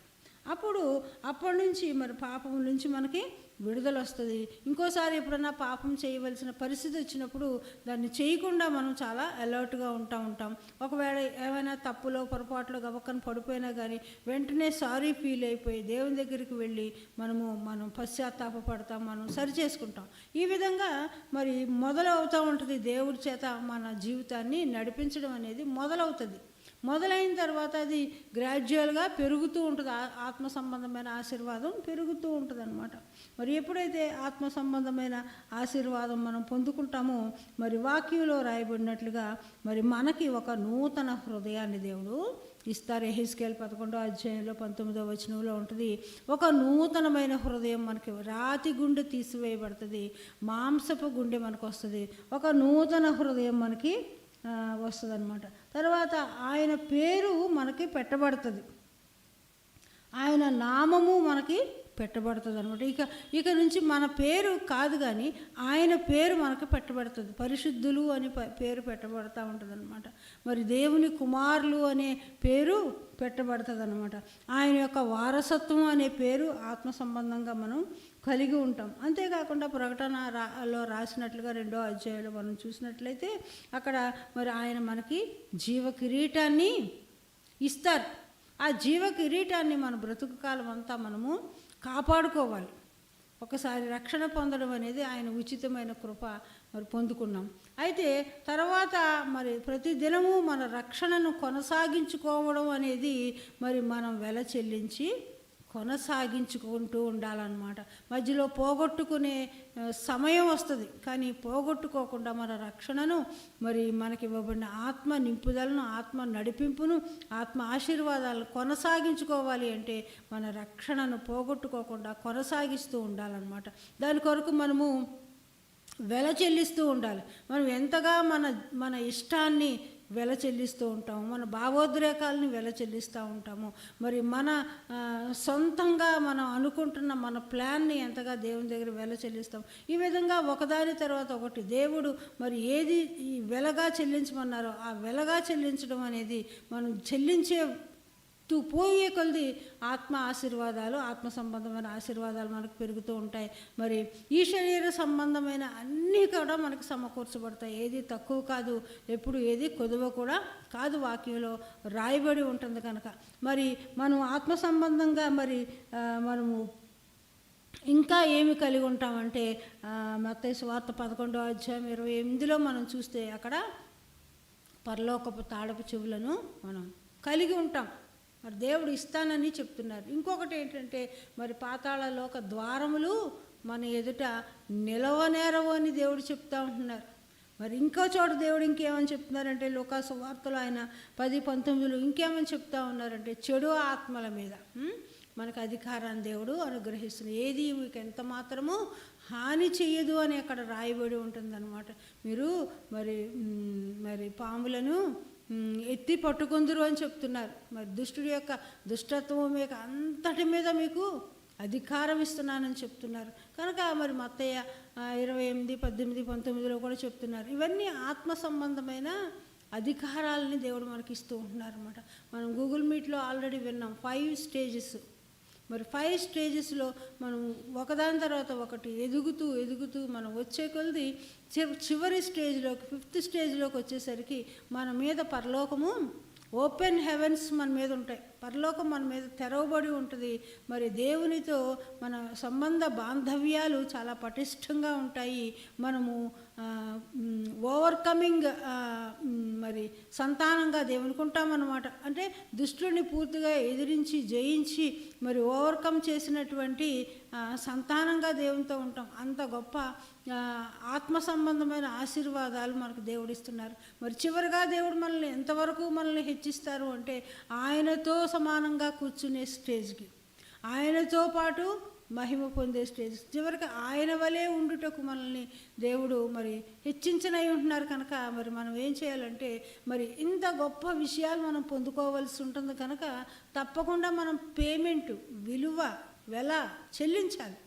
అప్పటి నుంచి మరి పాపం నుంచి మనకి విడుదల వస్తుంది. ఇంకోసారి ఎప్పుడన్నా పాపం చేయవలసిన పరిస్థితి వచ్చినప్పుడు దాన్ని చేయకుండా మనం చాలా అలర్ట్గా ఉంటాం. ఒకవేళ ఏమైనా తప్పులో పొరపాట్లో గబక్కన పడిపోయినా కానీ వెంటనే సారీ ఫీల్ అయిపోయి దేవుని దగ్గరికి వెళ్ళి మనం పశ్చాత్తాపడతాం, మనం సరి చేసుకుంటాం. ఈ విధంగా మరి మొదలవుతూ ఉంటుంది. దేవుడి చేత మన జీవితాన్ని నడిపించడం అనేది మొదలవుతుంది. మొదలైన తర్వాత అది గ్రాడ్యువల్గా పెరుగుతూ ఉంటుంది. ఆత్మ సంబంధమైన ఆశీర్వాదం పెరుగుతూ ఉంటుంది అన్నమాట. మరి ఎప్పుడైతే ఆత్మ సంబంధమైన ఆశీర్వాదం మనం పొందుకుంటామో మరి వాక్యంలో రాయబడినట్లుగా మరి మనకి ఒక నూతన హృదయాన్ని దేవుడు ఇస్తారు. యెహెజ్కేలు 11వ అధ్యాయంలో 19వ వచనంలో ఉంటుంది. ఒక నూతనమైన హృదయం మనకి, రాతి గుండె తీసివేయబడుతుంది, మాంసపు గుండె మనకు వస్తుంది, ఒక నూతన హృదయం మనకి వస్తుంది అన్నమాట. తర్వాత ఆయన పేరు మనకి పెట్టబడుతుంది, ఆయన నామము మనకి పెట్టబడుతుంది అనమాట. ఇక నుంచి మన పేరు కాదు కానీ ఆయన పేరు మనకు పెట్టబడుతుంది. పరిశుద్ధులు అని పేరు పెట్టబడుతూ ఉంటుంది అనమాట. మరి దేవుని కుమారులు అనే పేరు పెట్టబడుతుంది అనమాట. ఆయన యొక్క వారసత్వం అనే పేరు ఆత్మ సంబంధంగా మనం కలిగి ఉంటాం. అంతేకాకుండా ప్రకటనలో రాసినట్లుగా 2వ అధ్యాయంలో మనం చూసినట్లయితే అక్కడ మరి ఆయన మనకి జీవ కిరీటాన్ని ఇస్తారు. ఆ జీవ కిరీటాన్ని మన బ్రతుకు కాలం అంతా మనము కాపాడుకోవాలి. ఒకసారి రక్షణ పొందడం అనేది ఆయన ఉచితమైన కృప మరి పొందుకున్నాం. అయితే తర్వాత మరి ప్రతిదినము మన రక్షణను కొనసాగించుకోవడం అనేది మరి మనం వెల చెల్లించి కొనసాగించుకుంటూ ఉండాలన్నమాట. మధ్యలో పోగొట్టుకునే సమయం వస్తుంది, కానీ పోగొట్టుకోకుండా మన రక్షణను, మరి మనకి ఇవ్వబడిన ఆత్మ నింపుదలను, ఆత్మ నడిపింపును, ఆత్మ ఆశీర్వాదాలను కొనసాగించుకోవాలి అంటే మన రక్షణను పోగొట్టుకోకుండా కొనసాగిస్తూ ఉండాలన్నమాట. దాని కొరకు మనము వెల చెల్లిస్తూ ఉండాలి. మనం ఎంతగా మన ఇష్టాన్ని వెల చెల్లిస్తూ ఉంటాము, మన భావోద్రేకాలని వెల చెల్లిస్తూ ఉంటాము, మరి మన సొంతంగా మనం అనుకుంటున్న మన ప్లాన్ని ఎంతగా దేవుని దగ్గర వెల చెల్లిస్తాం. ఈ విధంగా ఒకదాని తర్వాత ఒకటి దేవుడు మరి ఏది ఈ వెలగా చెల్లించమన్నారో ఆ వెలగా చెల్లించడం అనేది మనం పోయే కొలది ఆత్మ ఆశీర్వాదాలు, ఆత్మ సంబంధమైన ఆశీర్వాదాలు మనకు పెరుగుతూ ఉంటాయి. మరి ఈ శరీర సంబంధమైన అన్నీ కూడా మనకు సమకూర్చబడతాయి. ఏది తక్కువ కాదు, ఎప్పుడు ఏది కొదువ కూడా కాదు, వాక్యంలో రాయబడి ఉంటుంది కనుక మరి మనం ఆత్మ సంబంధంగా మరి మనము ఇంకా ఏమి కలిగి ఉంటామంటే మత్తయి సువార్త 11:28 మనం చూస్తే అక్కడ పరలోకపు తాళపు చెవులను మనం కలిగి ఉంటాం. మరి దేవుడు ఇస్తానని చెప్తున్నారు. ఇంకొకటి ఏంటంటే మరి పాతాళ లోక ద్వారములు మన ఎదుట నిలవనేరవు అని దేవుడు చెప్తా ఉంటున్నారు. మరి ఇంకో చోట దేవుడు ఇంకేమని చెప్తున్నారంటే లోకాసు వార్తలు ఆయన 10:19 ఇంకేమని చెప్తా ఉన్నారంటే చెడు ఆత్మల మీద మనకు అధికారాన్ని దేవుడు అనుగ్రహిస్తున్నారు. ఏది మీకు ఎంత మాత్రము హాని చెయ్యదు అని అక్కడ రాయబడి ఉంటుందన్నమాట. మీరు మరి పాములను ఎత్తి పట్టుకుందరు అని చెప్తున్నారు. మరి దుష్టుడి యొక్క దుష్టత్వం మీకు అంతటి మీద మీకు అధికారం ఇస్తున్నానని చెప్తున్నారు కనుక మరి మత్తయ్య 28:18-19 కూడా చెప్తున్నారు. ఇవన్నీ ఆత్మ సంబంధమైన అధికారాలని దేవుడు మనకి ఇస్తూ ఉంటున్నారు అన్నమాట. మనం గూగుల్ మీట్లో ఆల్రెడీ విన్నాం 5 స్టేజెస్. మరి 5 స్టేజెస్లో మనం ఒకదాని తర్వాత ఒకటి ఎదుగుతూ మనం వచ్చే కొలది చివరి స్టేజ్లోకి 5th స్టేజ్లోకి వచ్చేసరికి మన మీద పరలోకము ఓపెన్ హెవెన్స్ మన మీద ఉంటాయి. పరలోకం మన మీద తెరవబడి ఉంటుంది. మరి దేవునితో మన సంబంధ బాంధవ్యాలు చాలా పటిష్టంగా ఉంటాయి. మనము ఓవర్కమింగ్ మరి సంతానంగా దేవునికి ఉంటామన్నమాట. అంటే దుష్టుడిని పూర్తిగా ఎదిరించి జయించి మరి ఓవర్కమ్ చేసినటువంటి సంతానంగా దేవునితో ఉంటాం. అంత గొప్ప ఆత్మ సంబంధమైన ఆశీర్వాదాలు మనకు దేవుడిస్తున్నారు. మరి చివరిగా దేవుడు మనల్ని ఎంతవరకు మనల్ని హెచ్చిస్తారు అంటే ఆయనతో సమానంగా కూర్చునే స్టేజ్కి, ఆయనతో పాటు మహిమ పొందే స్టేజ్, చివరికి ఆయన వలె ఉండుటకు మనల్ని దేవుడు మరి హెచ్చించనై ఉంటున్నారు కనుక మరి మనం ఏం చేయాలంటే మరి ఇంత గొప్ప విషయాలు మనం పొందుకోవాల్సి ఉంటుంది కనుక తప్పకుండా మనం పేమెంట్ విలువ వెల చెల్లించాలి.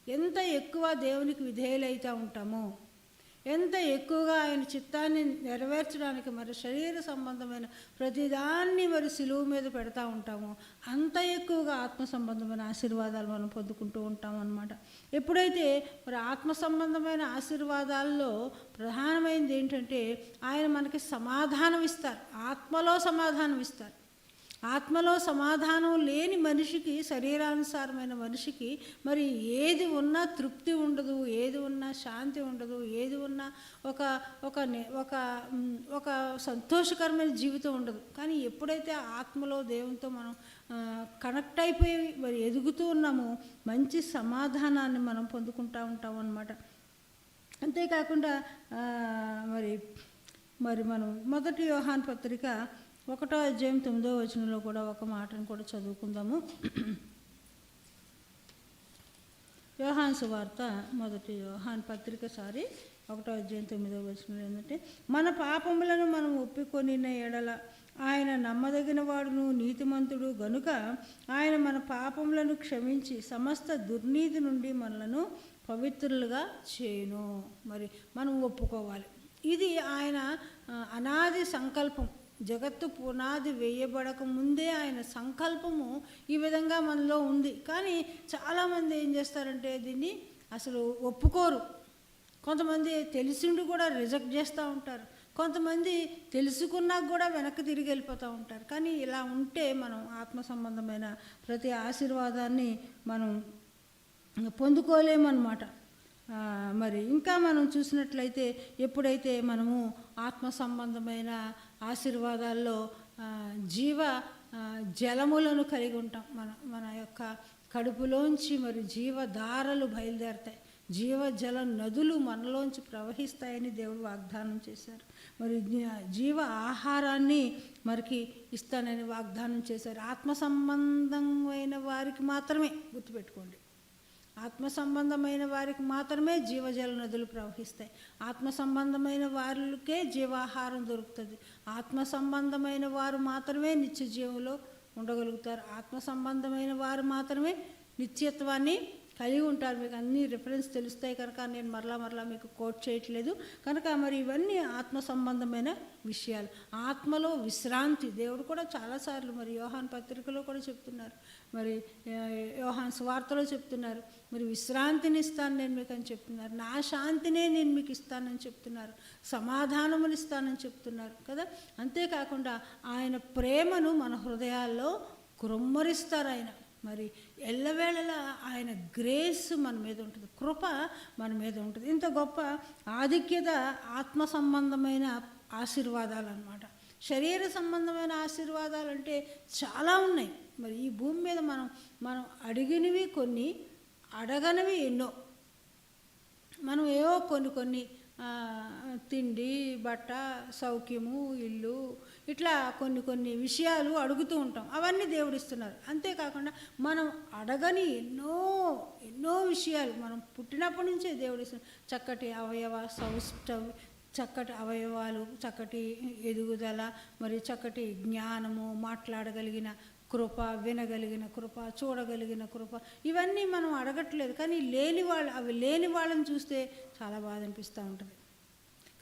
ఎంత ఎక్కువ దేవునికి విధేయులైతే ఉంటామో, ఎంత ఎక్కువగా ఆయన చిత్తాన్ని నెరవేర్చడానికి మరి శరీర సంబంధమైన ప్రతిదాన్ని మరి సిలువ మీద పెడతా ఉంటామో అంత ఎక్కువగా ఆత్మ సంబంధమైన ఆశీర్వాదాలు మనం పొందుకుంటూ ఉంటాం అన్నమాట. ఎప్పుడైతే మరి ఆత్మ సంబంధమైన ఆశీర్వాదాల్లో ప్రధానమైనది ఏంటంటే ఆయన మనకి సమాధానం ఇస్తారు, ఆత్మలో సమాధానం ఇస్తారు. ఆత్మలో సమాధానం లేని మనిషికి, శరీరానుసారమైన మనిషికి మరి ఏది ఉన్నా తృప్తి ఉండదు, ఏది ఉన్నా శాంతి ఉండదు, ఏది ఉన్నా ఒక సంతోషకరమైన జీవితం ఉండదు. కానీ ఎప్పుడైతే ఆత్మలో దేవునితో మనం కనెక్ట్ అయిపోయి మరి ఎదుగుతూ ఉన్నామో మంచి సమాధానాన్ని మనం పొందుకుంటూ ఉంటాం అన్నమాట. అంతేకాకుండా మరి మనం 1 యోహాను పత్రిక 1:9 కూడా ఒక మాటను కూడా చదువుకుందాము. యోహాను సువార్త 1 యోహాను పత్రిక 1:9 ఏంటంటే మన పాపములను మనం ఒప్పుకొనిన ఎడల ఆయన నమ్మదగిన వాడును నీతిమంతుడు గనుక ఆయన మన పాపములను క్షమించి సమస్త దుర్నీతి నుండి మనలను పవిత్రులుగా చేయును. మరి మనం ఒప్పుకోవాలి. ఇది ఆయన అనాది సంకల్పం. జగత్తు పునాది వేయబడక ముందే ఆయన సంకల్పము ఈ విధంగా మనలో ఉంది. కానీ చాలామంది ఏం చేస్తారంటే దీన్ని అసలు ఒప్పుకోరు. కొంతమంది తెలిసిండు కూడా రిజెక్ట్ చేస్తూ ఉంటారు, కొంతమంది తెలుసుకున్నాక కూడా వెనక్కి తిరిగి వెళ్ళిపోతూ ఉంటారు. కానీ ఇలా ఉంటే మనం ఆత్మ సంబంధమైన ప్రతి ఆశీర్వాదాన్ని మనం పొందుకోలేమన్నమాట. మరి ఇంకా మనం చూసినట్లయితే ఎప్పుడైతే మనము ఆత్మ సంబంధమైన ఆశీర్వాదాల్లో జీవ జలములను కలిగి ఉంటాం. మన యొక్క కడుపులోంచి మరి జీవధారలు బయలుదేరతాయి, జీవజల నదులు మనలోంచి ప్రవహిస్తాయని దేవుడు వాగ్దానం చేశారు. మరి జీవ ఆహారాన్ని మనకి ఇస్తానని వాగ్దానం చేశారు. ఆత్మ సంబంధమైన వారికి మాత్రమే, గుర్తుపెట్టుకోండి, ఆత్మ సంబంధమైన వారికి మాత్రమే జీవజల నదులు ప్రవహిస్తాయి. ఆత్మ సంబంధమైన వారికే జీవాహారం దొరుకుతుంది. ఆత్మ సంబంధమైన వారు మాత్రమే నిత్య జీవంలో ఉండగలుగుతారు. ఆత్మ సంబంధమైన వారు మాత్రమే నిత్యత్వాన్ని కలిగి ఉంటారు. మీకు అన్ని రిఫరెన్స్ తెలుస్తాయి కనుక నేను మరలా మీకు కోట్ చేయట్లేదు కనుక మరి ఇవన్నీ ఆత్మ సంబంధమైన విషయాలు. ఆత్మలో విశ్రాంతి దేవుడు కూడా చాలాసార్లు మరి యోహాన్ పత్రికలో కూడా చెప్తున్నారు, మరి యోహాన్ సువార్తలో చెప్తున్నారు, మరి విశ్రాంతిని ఇస్తాను నేను మీకు అని చెప్తున్నారు. నా శాంతినే నేను మీకు ఇస్తానని చెప్తున్నారు, సమాధానములు ఇస్తానని చెప్తున్నారు కదా. అంతేకాకుండా ఆయన ప్రేమను మన హృదయాల్లో కుమ్మరిస్తారు ఆయన. మరి ఎల్లవేళలా ఆయన గ్రేస్ మన మీద ఉంటుంది, కృప మన మీద ఉంటుంది. ఇంత గొప్ప ఆధిక్యత ఆత్మ సంబంధమైన ఆశీర్వాదాలు అన్నమాట. శరీర సంబంధమైన ఆశీర్వాదాలు అంటే చాలా ఉన్నాయి. మరి ఈ భూమి మీద మనం అడిగినవి కొన్ని, అడగనివి ఎన్నో. మనం ఏవో కొన్ని తిండి, బట్ట, సౌఖ్యము, ఇల్లు, ఇట్లా కొన్ని విషయాలు అడుగుతూ ఉంటాం. అవన్నీ దేవుడు ఇస్తున్నారు. అంతేకాకుండా మనం అడగని ఎన్నో విషయాలు మనం పుట్టినప్పటి నుంచే దేవుడు ఇస్తున్నారు. చక్కటి సౌష్ఠవి, చక్కటి అవయవాలు, చక్కటి ఎదుగుదల, మరి చక్కటి జ్ఞానము, మాట్లాడగలిగిన కృప, వినగలిగిన కృప, చూడగలిగిన కృప, ఇవన్నీ మనం అడగట్లేదు. కానీ అవి లేని వాళ్ళని చూస్తే చాలా బాధ అనిపిస్తూ ఉంటుంది.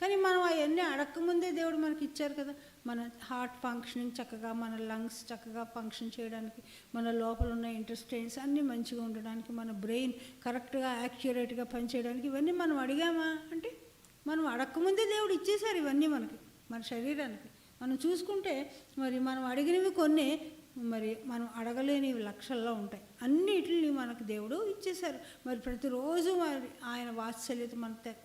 కానీ మనం అవన్నీ అడగకముందే దేవుడు మనకి ఇచ్చారు కదా. మన హార్ట్ ఫంక్షనింగ్ చక్కగా, మన లంగ్స్ చక్కగా ఫంక్షన్ చేయడానికి, మన లోపల ఉన్న ఇంటెస్టైన్స్ అన్నీ మంచిగా ఉండడానికి, మన బ్రెయిన్ కరెక్ట్గా యాక్యురేట్గా పనిచేయడానికి ఇవన్నీ మనం అడిగామా అంటే మనం అడగకముందే దేవుడు ఇచ్చేశారు ఇవన్నీ మనకి, మన శరీరానికి. మనం చూసుకుంటే మరి మనం అడిగినవి కొన్ని, మరి మనం అడగలేని లక్షల్లో ఉంటాయి. అన్నిటిని మనకు దేవుడు ఇచ్చేశారు. మరి ప్రతిరోజు మరి ఆయన వాత్సల్యత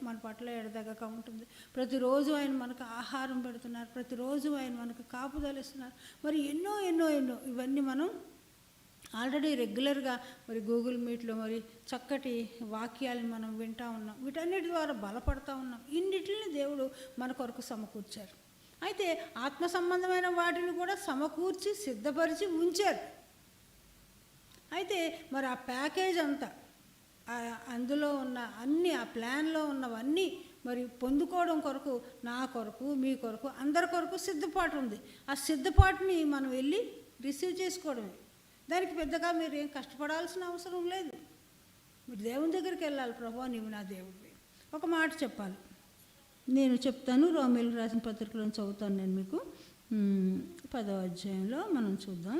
మన పట్ల ఎడదగక ఉంటుంది. ప్రతిరోజు ఆయన మనకు ఆహారం పెడుతున్నారు, ప్రతిరోజు ఆయన మనకు కాపుదలిస్తున్నారు. మరి ఎన్నో ఇవన్నీ మనం ఆల్రెడీ రెగ్యులర్గా మరి గూగుల్ మీట్లో మరి చక్కటి వాక్యాలను మనం వింటూ ఉన్నాం. వీటన్నిటి ద్వారా బలపడతా ఉన్నాం. ఇన్నిటిని దేవుడు మన కొరకు సమకూర్చారు. అయితే ఆత్మ సంబంధమైన వాటిని కూడా సమకూర్చి సిద్ధపరిచి ఉంచారు. అయితే మరి ఆ ప్యాకేజ్ అంతా, అందులో ఉన్న అన్నీ, ఆ ప్లాన్లో ఉన్నవన్నీ మరి పొందుకోవడం కొరకు, నా కొరకు, మీ కొరకు, అందరి కొరకు సిద్ధపాటు ఉంది. ఆ సిద్ధపాటుని మనం వెళ్ళి రిసీవ్ చేసుకోవడమే. దానికి పెద్దగా మీరు ఏం కష్టపడాల్సిన అవసరం లేదు. మీరు దేవుని దగ్గరికి వెళ్ళాలి. ప్రభువా నీవు నా దేవుడివి. ఒక మాట చెప్పాలి, నేను చెప్తాను. రోమీయులకు రాసిన పత్రికలో చదువుతాను నేను మీకు. 10వ అధ్యాయంలో మనం చూద్దాం.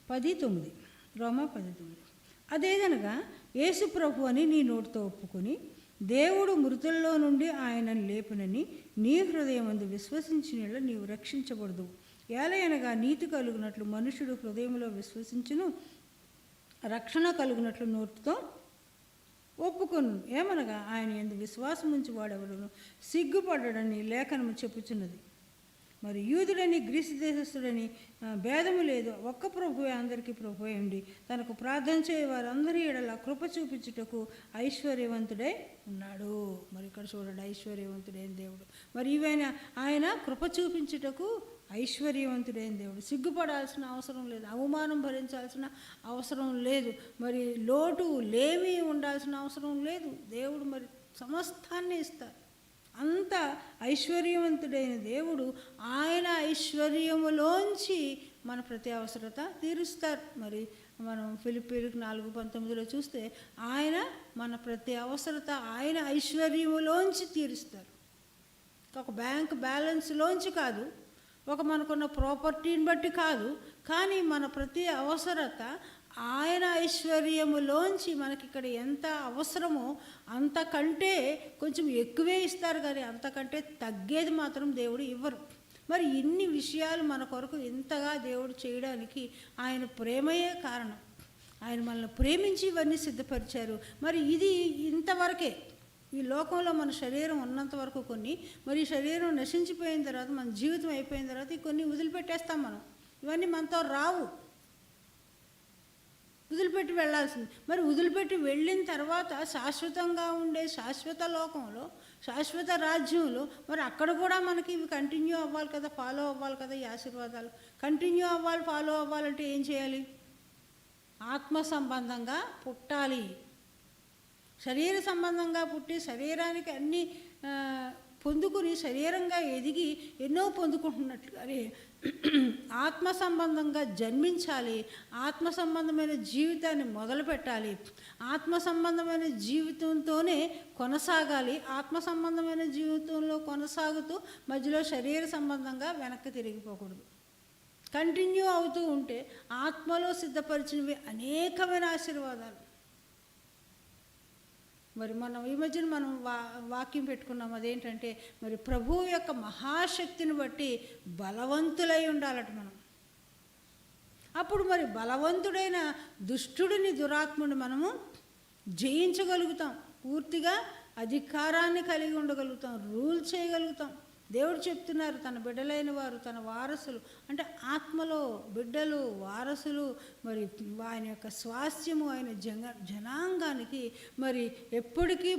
10:9 రోమా 10:9. అదేదనగా యేసు ప్రభు అని నీ నోటితో ఒప్పుకొని దేవుడు మృతుల్లో నుండి ఆయనను లేపునని నీ హృదయమందు విశ్వసించిన నీవు రక్షించబడదు. ఏలయనగా నీతి కలుగునట్లు మనుషుడు హృదయంలో విశ్వసించును, రక్షణ కలుగునట్లు నోటితో ఒప్పుకొను. ఏమనగా ఆయన యందు విశ్వాసం ఉంచి వాడెవడను సిగ్గుపడ్డని లేఖనము చెప్పుచున్నది. మరి యూదుడని గ్రీసు దేశస్థుడని భేదము లేదు, ఒక్క ప్రభువే అందరికీ ప్రభువే ఉండి తనకు ప్రార్థన చేయ వారందరి ఎడల కృప చూపించుటకు ఐశ్వర్యవంతుడై ఉన్నాడు. మరి ఇక్కడ చూడండి, ఐశ్వర్యవంతుడైన దేవుడు. మరి ఇవైనా ఆయన కృప చూపించుటకు ఐశ్వర్యవంతుడైన దేవుడు. సిగ్గుపడాల్సిన అవసరం లేదు, అవమానం భరించాల్సిన అవసరం లేదు, మరి లోటు లేమి ఉండాల్సిన అవసరం లేదు. దేవుడు మరి సమస్తాన్ని ఇస్తారు. అంత ఐశ్వర్యవంతుడైన దేవుడు ఆయన ఐశ్వర్యములోంచి మన ప్రతి అవసరత తీరుస్తారు. మరి మనం ఫిలిప్పీయులకు 4:19 చూస్తే ఆయన మన ప్రతి అవసరత ఆయన ఐశ్వర్యములోంచి తీరుస్తారు. ఒక బ్యాంక్ బ్యాలెన్స్లోంచి కాదు, ఒక మనకున్న ప్రాపర్టీని బట్టి కాదు, కానీ మన ప్రతి అవసరత ఆయన ఐశ్వర్యములోంచి మనకి ఇక్కడ ఎంత అవసరమో అంతకంటే కొంచెం ఎక్కువే ఇస్తారు, కానీ అంతకంటే తగ్గేది మాత్రం దేవుడు ఇవ్వరు. మరి ఇన్ని విషయాలు మన కొరకు ఇంతగా దేవుడు చేయడానికి ఆయన ప్రేమయే కారణం. ఆయన మనల్ని ప్రేమించి ఇవన్నీ సిద్ధపరిచారు. మరి ఇది ఇంతవరకే, ఈ లోకంలో మన శరీరం ఉన్నంత వరకు కొన్ని, మరి ఈ శరీరం నశించిపోయిన తర్వాత, మన జీవితం అయిపోయిన తర్వాత ఈ కొన్ని వదిలిపెట్టేస్తాం మనం. ఇవన్నీ మనతో రావు, వదిలిపెట్టి వెళ్ళాల్సింది. మరి వదిలిపెట్టి వెళ్ళిన తర్వాత శాశ్వతంగా ఉండే శాశ్వత లోకంలో, శాశ్వత రాజ్యంలో, మరి అక్కడ కూడా మనకి ఇవి కంటిన్యూ అవ్వాలి కదా, ఫాలో అవ్వాలి కదా. ఈ ఆశీర్వాదాలు కంటిన్యూ అవ్వాలి, ఫాలో అవ్వాలంటే ఏం చేయాలి? ఆత్మ సంబంధంగా పుట్టాలి. శరీర సంబంధంగా పుట్టి శరీరానికి అన్నీ పొందుకుని శరీరంగా ఎదిగి ఎన్నో పొందుకుంటున్నట్లుగానే ఆత్మ సంబంధంగా జన్మించాలి. ఆత్మ సంబంధమైన జీవితాన్ని మొదలుపెట్టాలి. ఆత్మ సంబంధమైన జీవితంతోనే కొనసాగాలి. ఆత్మ సంబంధమైన జీవితంలో కొనసాగుతూ మధ్యలో శరీర సంబంధంగా వెనక్కి తిరిగిపోకూడదు. కంటిన్యూ అవుతూ ఉంటే ఆత్మలో సిద్ధపరిచినవి అనేకమైన ఆశీర్వాదాలు. మరి మనం ఈ మధ్యన మనం వాక్యం పెట్టుకున్నాం, అదేంటంటే మరి ప్రభువు యొక్క మహాశక్తిని బట్టి బలవంతులై ఉండాలట మనం. అప్పుడు మరి బలవంతుడైన దుష్టుడిని, దురాత్ముడిని మనము జయించగలుగుతాం. పూర్తిగా అధికారాన్ని కలిగి ఉండగలుగుతాం, రూల్ చేయగలుగుతాం. దేవుడు చెప్తున్నారు, తన బిడ్డలైన వారు, తన వారసులు అంటే ఆత్మలో బిడ్డలు, వారసులు, మరి ఆయన యొక్క స్వాస్థ్యము, ఆయన జనాంగానికి మరి ఎప్పటికీ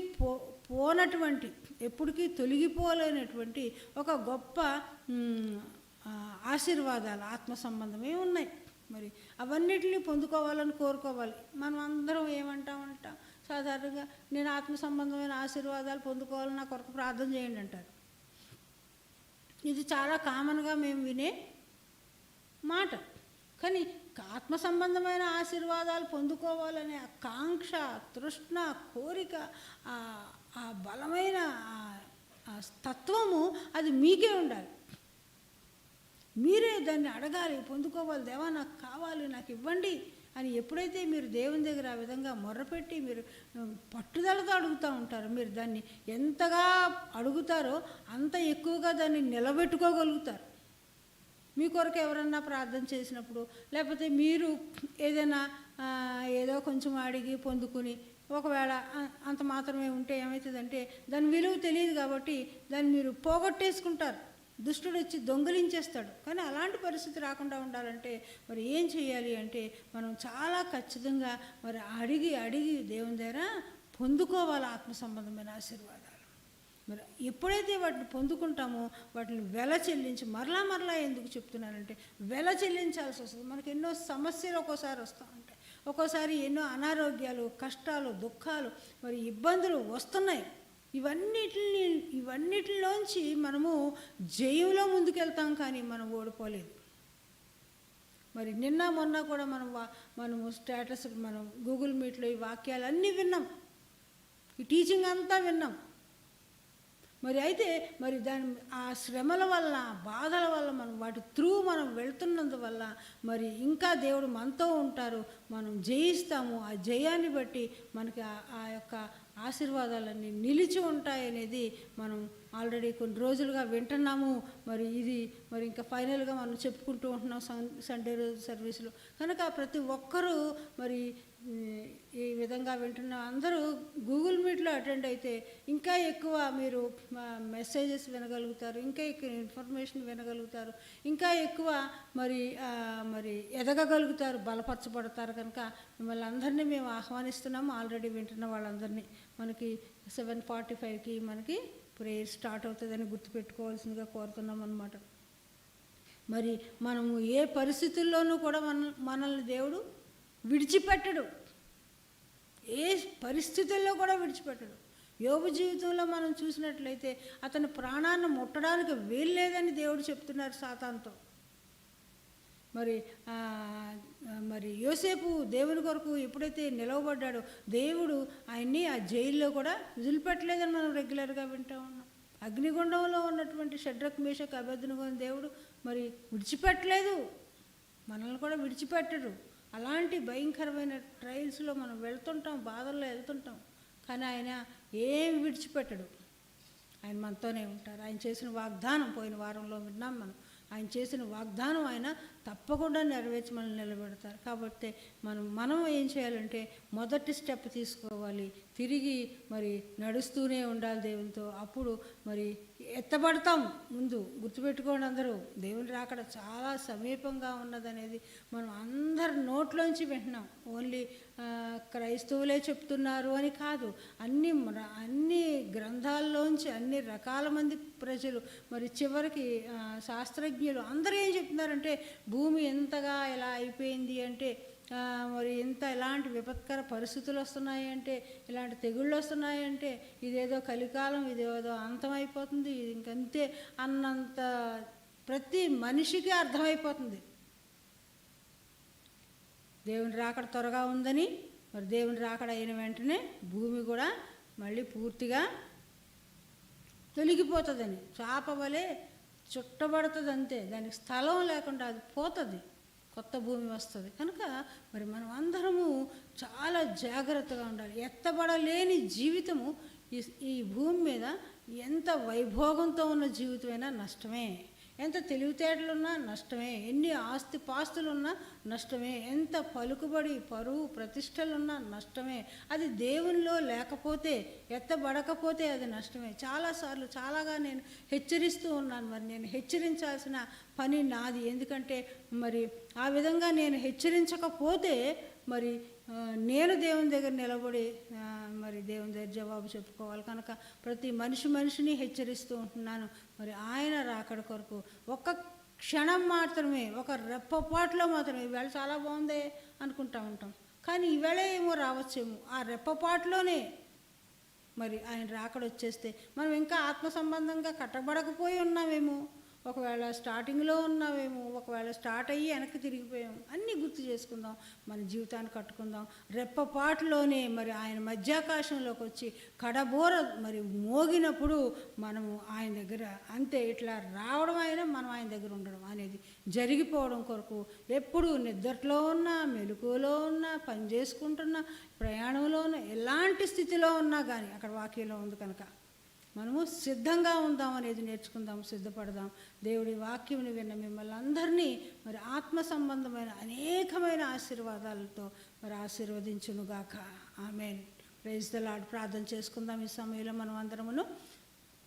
పోనటువంటి, ఎప్పటికీ తొలగిపోలేనటువంటి ఒక గొప్ప ఆశీర్వాదాలు ఆత్మ సంబంధమే ఉన్నాయి. మరి అవన్నిటిని పొందుకోవాలని కోరుకోవాలి. మనం అందరం ఏమంటామంటాం సాధారణంగా, నేను ఆత్మ సంబంధమైన ఆశీర్వాదాలు పొందుకోవాలని నా కొరకు ప్రార్థన చేయండి అంటారు. ఇది చాలా కామన్గా మేము వినే మాట. కానీ ఆత్మ సంబంధమైన ఆశీర్వాదాలు పొందుకోవాలనే ఆ కాంక్ష, తృష్ణ, కోరిక, ఆ బలమైన తత్వము అది మీకే ఉండాలి. మీరే దాన్ని అడగాలి, పొందుకోవాలి. దేవా నాకు కావాలి, నాకు ఇవ్వండి అని ఎప్పుడైతే మీరు దేవుని దగ్గర ఆ విధంగా మొర్రపెట్టి మీరు పట్టుదలతో అడుగుతూ ఉంటారో, మీరు దాన్ని ఎంతగా అడుగుతారో అంత ఎక్కువగా దాన్ని నిలబెట్టుకోగలుగుతారు. మీ కొరకు ఎవరన్నా ప్రార్థన చేసినప్పుడు, లేకపోతే మీరు ఏదైనా ఏదో కొంచెం అడిగి పొందుకుని ఒకవేళ అంత మాత్రమే ఉంటే ఏమవుతుందంటే దాని విలువ తెలియదు కాబట్టి దాన్ని మీరు పోగొట్టేసుకుంటారు. దుష్టుడు వచ్చి దొంగిలించేస్తాడు. కానీ అలాంటి పరిస్థితి రాకుండా ఉండాలంటే మరి ఏం చేయాలి అంటే, మనం చాలా ఖచ్చితంగా మరి అడిగి అడిగి దేవుని దగ్గర పొందుకోవాలి ఆత్మ సంబంధమైన ఆశీర్వాదాలు. మరి ఎప్పుడైతే వాటిని పొందుకుంటామో వాటిని వెల చెల్లించి, మరలా ఎందుకు చెప్తున్నానంటే వెల చెల్లించాల్సి వస్తుంది. మనకి ఎన్నో సమస్యలు ఒక్కోసారి వస్తూ ఉంటాయి, ఒక్కోసారి ఎన్నో అనారోగ్యాలు, కష్టాలు, దుఃఖాలు, మరి ఇబ్బందులు వస్తున్నాయి. ఇవన్నిటిలోంచి మనము జయంలో ముందుకెళ్తాం, కానీ మనం ఓడిపోలేదు. మరి నిన్న మొన్న కూడా మనము స్టేటస్, మనం గూగుల్ మీట్లో ఈ వాక్యాలు అన్నీ విన్నాం, ఈ టీచింగ్ అంతా విన్నాం. మరి అయితే మరి ఆ శ్రమల వల్ల, బాధల వల్ల, మనం వాటి త్రూ మనం వెళ్తున్నందువల్ల మరి ఇంకా దేవుడు మనతో ఉంటారు, మనం జయిస్తాము. ఆ జయాన్ని బట్టి మనకి ఆ యొక్క ఆశీర్వాదాలన్నీ నిలిచి ఉంటాయనేది మనం ఆల్రెడీ కొన్ని రోజులుగా వింటున్నాము. మరి ఇది మరి ఇంకా ఫైనల్గా మనం చెప్పుకుంటూ ఉంటున్నాం సండే రోజు సర్వీసులో. కనుక ప్రతి ఒక్కరూ మరి ఈ విధంగా వింటున్న అందరూ గూగుల్ మీట్లో అటెండ్ అయితే ఇంకా ఎక్కువ మీరు మెసేజెస్ వినగలుగుతారు, ఇంకా ఎక్కువ ఇన్ఫర్మేషన్ వినగలుగుతారు, ఇంకా ఎక్కువ మరి ఎదగగలుగుతారు, బలపరచబడతారు. కనుక మిమ్మల్ని అందరినీ మేము ఆహ్వానిస్తున్నాము. ఆల్రెడీ వింటున్న వాళ్ళందరినీ మనకి 7:45కి మనకి ప్రేయర్ స్టార్ట్ అవుతుందని గుర్తుపెట్టుకోవాల్సిందిగా కోరుతున్నాం అన్నమాట. మరి మనము ఏ పరిస్థితుల్లోనూ కూడా మనల్ని దేవుడు విడిచిపెట్టడు, ఏ పరిస్థితుల్లో కూడా విడిచిపెట్టడు. యోబు జీవితంలో మనం చూసినట్లయితే అతని ప్రాణాన్ని ముట్టడానికి వీల్లేదని దేవుడు చెప్తున్నారు సాతానుతో. మరి యోసేపు దేవుని కొరకు ఎప్పుడైతే నిలవబడ్డాడో దేవుడు ఆయన్ని ఆ జైల్లో కూడా వదిలిపెట్టలేదని మనం రెగ్యులర్గా వింటూ ఉన్నాం. అగ్నిగుండంలో ఉన్నటువంటి షడ్రక్ మేషక్ అబేద్నెగోను దేవుడు మరి విడిచిపెట్టలేదు, మనల్ని కూడా విడిచిపెట్టడు. అలాంటి భయంకరమైన ట్రయల్స్లో మనం వెళ్తుంటాం, బాధల్లో వెళ్తుంటాం, కానీ ఆయన ఏం విడిచిపెట్టడు. ఆయన మనతోనే ఉంటారు. ఆయన చేసిన వాగ్దానం పోయిన వారంలో విన్నాం మనం. ఆయన చేసిన వాగ్దానం ఆయన తప్పకుండా నెరవేర్చి మనల్ని నిలబెడతారు. కాబట్టి మనం ఏం చేయాలంటే మొదటి స్టెప్ తీసుకోవాలి, తిరిగి మరి నడుస్తూనే ఉండాలి దేవునితో. అప్పుడు మరి ఎత్తబడతాం. ముందు గుర్తుపెట్టుకోండి అందరూ, దేవుని రాకడ చాలా సమీపంగా ఉన్నదనేది మనం అందరి నోట్లోంచి వింటున్నాం. ఓన్లీ క్రైస్తవులే చెప్తున్నారు అని కాదు, అన్ని గ్రంథాల్లోంచి అన్ని రకాల మంది ప్రజలు, మరి చివరికి శాస్త్రజ్ఞులు అందరూ ఏం చెప్తున్నారంటే భూమి ఎంతగా ఎలా అయిపోయింది అంటే, మరి ఎలాంటి విపత్కర పరిస్థితులు వస్తున్నాయి అంటే, ఇలాంటి తెగుళ్ళు వస్తున్నాయంటే, ఇదేదో కలికాలం, ఇదేదో అంతమైపోతుంది, ఇంకంతే అన్నంత ప్రతి మనిషికి అర్థమైపోతుంది దేవుని రాకడ త్వరగా ఉందని. మరి దేవుని రాకడ అయిన వెంటనే భూమి కూడా మళ్ళీ పూర్తిగా తొలగిపోతుందని, చాప వలె చుట్టబడుతుంది అంతే, దానికి స్థలం లేకుండా అది పోతుంది, కొత్త భూమి వస్తుంది. కనుక మరి మనం అందరము చాలా జాగ్రత్తగా ఉండాలి. ఎత్తబడలేని జీవితము ఈ భూమి మీద ఎంత వైభోగంతో ఉన్న జీవితమైనా నష్టమే, ఎంత తెలివితేటలున్నా నష్టమే, ఎన్ని ఆస్తిపాస్తులున్నా నష్టమే, ఎంత పలుకుబడి పరువు ప్రతిష్టలున్నా నష్టమే. అది దేవునిలో లేకపోతే, ఎత్తబడకపోతే అది నష్టమే. చాలాసార్లు చాలాగా నేను హెచ్చరిస్తూ ఉన్నాను. మరి నేను హెచ్చరించాల్సిన పని నాది. ఎందుకంటే మరి ఆ విధంగా నేను హెచ్చరించకపోతే మరి నేను దేవుని దగ్గర నిలబడి మరి దేవుని దగ్గర జవాబు చెప్పుకోవాలి. కనుక ప్రతి మనిషిని హెచ్చరిస్తూ ఉంటున్నాను. మరి ఆయన రాకడ కొరకు ఒక్క క్షణం మాత్రమే, ఒక రెప్పపాటులో మాత్రమే, ఈవేళ చాలా బాగుందే అనుకుంటా ఉంటాం, కానీ ఈవేళ ఏమో రావచ్చేమో, ఆ రెప్పపాటులోనే మరి ఆయన రాకడ వచ్చేస్తే మనం ఇంకా ఆత్మ సంబంధంగా కట్టబడకపోయి ఉన్నామేమో, ఒకవేళ స్టార్టింగ్లో ఉన్నామేమో, ఒకవేళ స్టార్ట్ అయ్యి వెనక్కి తిరిగిపోయాము. అన్నీ గుర్తు చేసుకుందాం, మన జీవితాన్ని కట్టుకుందాం. రెప్పపాటులోనే మరి ఆయన మధ్యాకాశంలోకి వచ్చి కడబోర మరి మోగినప్పుడు మనము ఆయన దగ్గర అంతే, ఇట్లా రావడం అయినా మనం ఆయన దగ్గర ఉండడం అనేది జరిగిపోవడం కొరకు ఎప్పుడు నిద్రలో ఉన్నా, మెలకువలో ఉన్నా, పని చేసుకుంటున్నా, ప్రయాణంలో ఉన్నా, ఎలాంటి స్థితిలో ఉన్నా కానీ అక్కడ వాక్యంలో ఉంది కనుక మనము సిద్ధంగా ఉందాం అనేది నేర్చుకుందాం, సిద్ధపడదాం. దేవుడి వాక్యముని విన్న మిమ్మల్ని అందరినీ మరి ఆత్మ సంబంధమైన అనేకమైన ఆశీర్వాదాలతో మరి ఆశీర్వదించునుగాక. ఆమేన్. Praise the lord. ప్రార్థన చేసుకుందాం ఈ సమయంలో మనం అందరమును.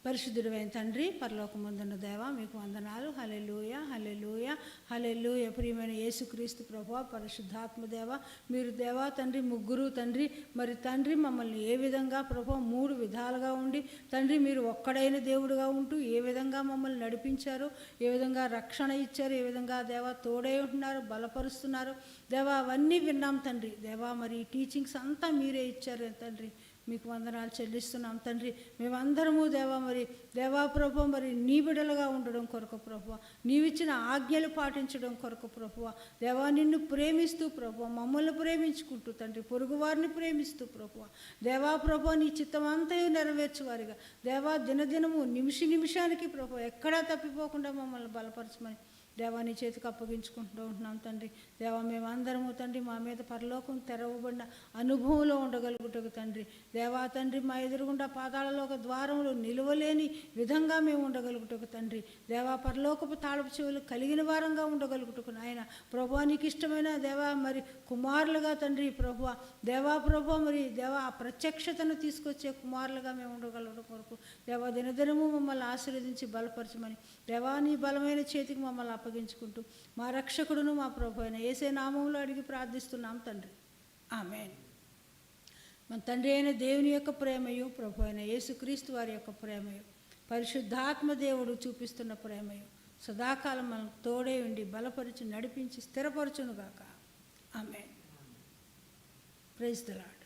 పరిశుద్ధుడైన తండ్రి, పరలోకమందున్న దేవా, మీకు వందనాలు. హల్లెలూయా, హల్లెలూయా, హల్లెలూయా. ప్రియమైన యేసుక్రీస్తు ప్రభువా, పరిశుద్ధాత్మ దేవా, మీరు దేవా తండ్రి ముగ్గురు తండ్రి, మరి తండ్రి మమ్మల్ని ఏ విధంగా ప్రభువా 3 విధాలుగా ఉండి తండ్రి మీరు ఒక్కడైన దేవుడుగా ఉంటూ ఏ విధంగా మమ్మల్ని నడిపించారు, ఏ విధంగా రక్షణ ఇచ్చారు, ఏ విధంగా దేవా తోడై ఉంటున్నారు, బలపరుస్తున్నారు దేవా, అవన్నీ విన్నాం తండ్రి. దేవా మరి టీచింగ్స్ అంతా మీరే ఇచ్చారు తండ్రి, మీకు వందనాలు చెల్లిస్తున్నాం తండ్రి. మేమందరము దేవా మరి దేవా ప్రభువా మరి నీ బిడ్డలుగా ఉండడం కొరకు ప్రభువా, నీవిచ్చిన ఆజ్ఞలు పాటించడం కొరకు ప్రభువా, దేవా నిన్ను ప్రేమిస్తూ ప్రభువా, మమ్మల్ని ప్రేమించుకుంటూ తండ్రి, పొరుగువారిని ప్రేమిస్తూ ప్రభువా, దేవా ప్రభువా నీ చిత్తమంతయు నెరవేర్చువారిగా దేవా దినదినము నిమిషానికి ప్రభువా ఎక్కడా తప్పిపోకుండా మమ్మల్ని బలపరచమని దేవా నీ చేతికి అప్పగించుకుంటూ ఉంటున్నాం తండ్రి. దేవా మేమందరము తండ్రి మా మీద పరలోకం తెరవబడిన అనుభవంలో ఉండగలుగుటకు తండ్రి, దేవా తండ్రి మా ఎదురుగుండా పాతాళలోక ద్వారంలో నిలువలేని విధంగా మేము ఉండగలుగుటకు తండ్రి, దేవా పరలోకపు తాళపు చెవులు కలిగిన వారంగా ఉండగలుగుటకు నాయన ప్రభువా, నీకు ఇష్టమైన దేవా మరి కుమారులుగా తండ్రి ప్రభువా, దేవా ప్రభువా మరి దేవా ఆ ప్రత్యక్షతను తీసుకొచ్చే కుమారులుగా మేము ఉండగలుగుట కొరకు దేవా దినదినము మమ్మల్ని ఆశీర్వదించి బలపరచమని దేవా నీ బలమైన చేతికి మమ్మల్ని అప్పగించుకుంటూ మా రక్షకుడును మా ప్రభు అయిన యేసే నామములో అడిగి ప్రార్థిస్తున్నాం తండ్రి. ఆమేన్. మన తండ్రి అయిన దేవుని యొక్క ప్రేమయు, ప్రభు అయిన యేసుక్రీస్తు వారి యొక్క ప్రేమయు, పరిశుద్ధాత్మ దేవుడు చూపిస్తున్న ప్రేమయు సదాకాలం మనకు తోడే ఉండి బలపరిచి నడిపించి స్థిరపరచునుగాక. ఆమేన్. Praise the lord.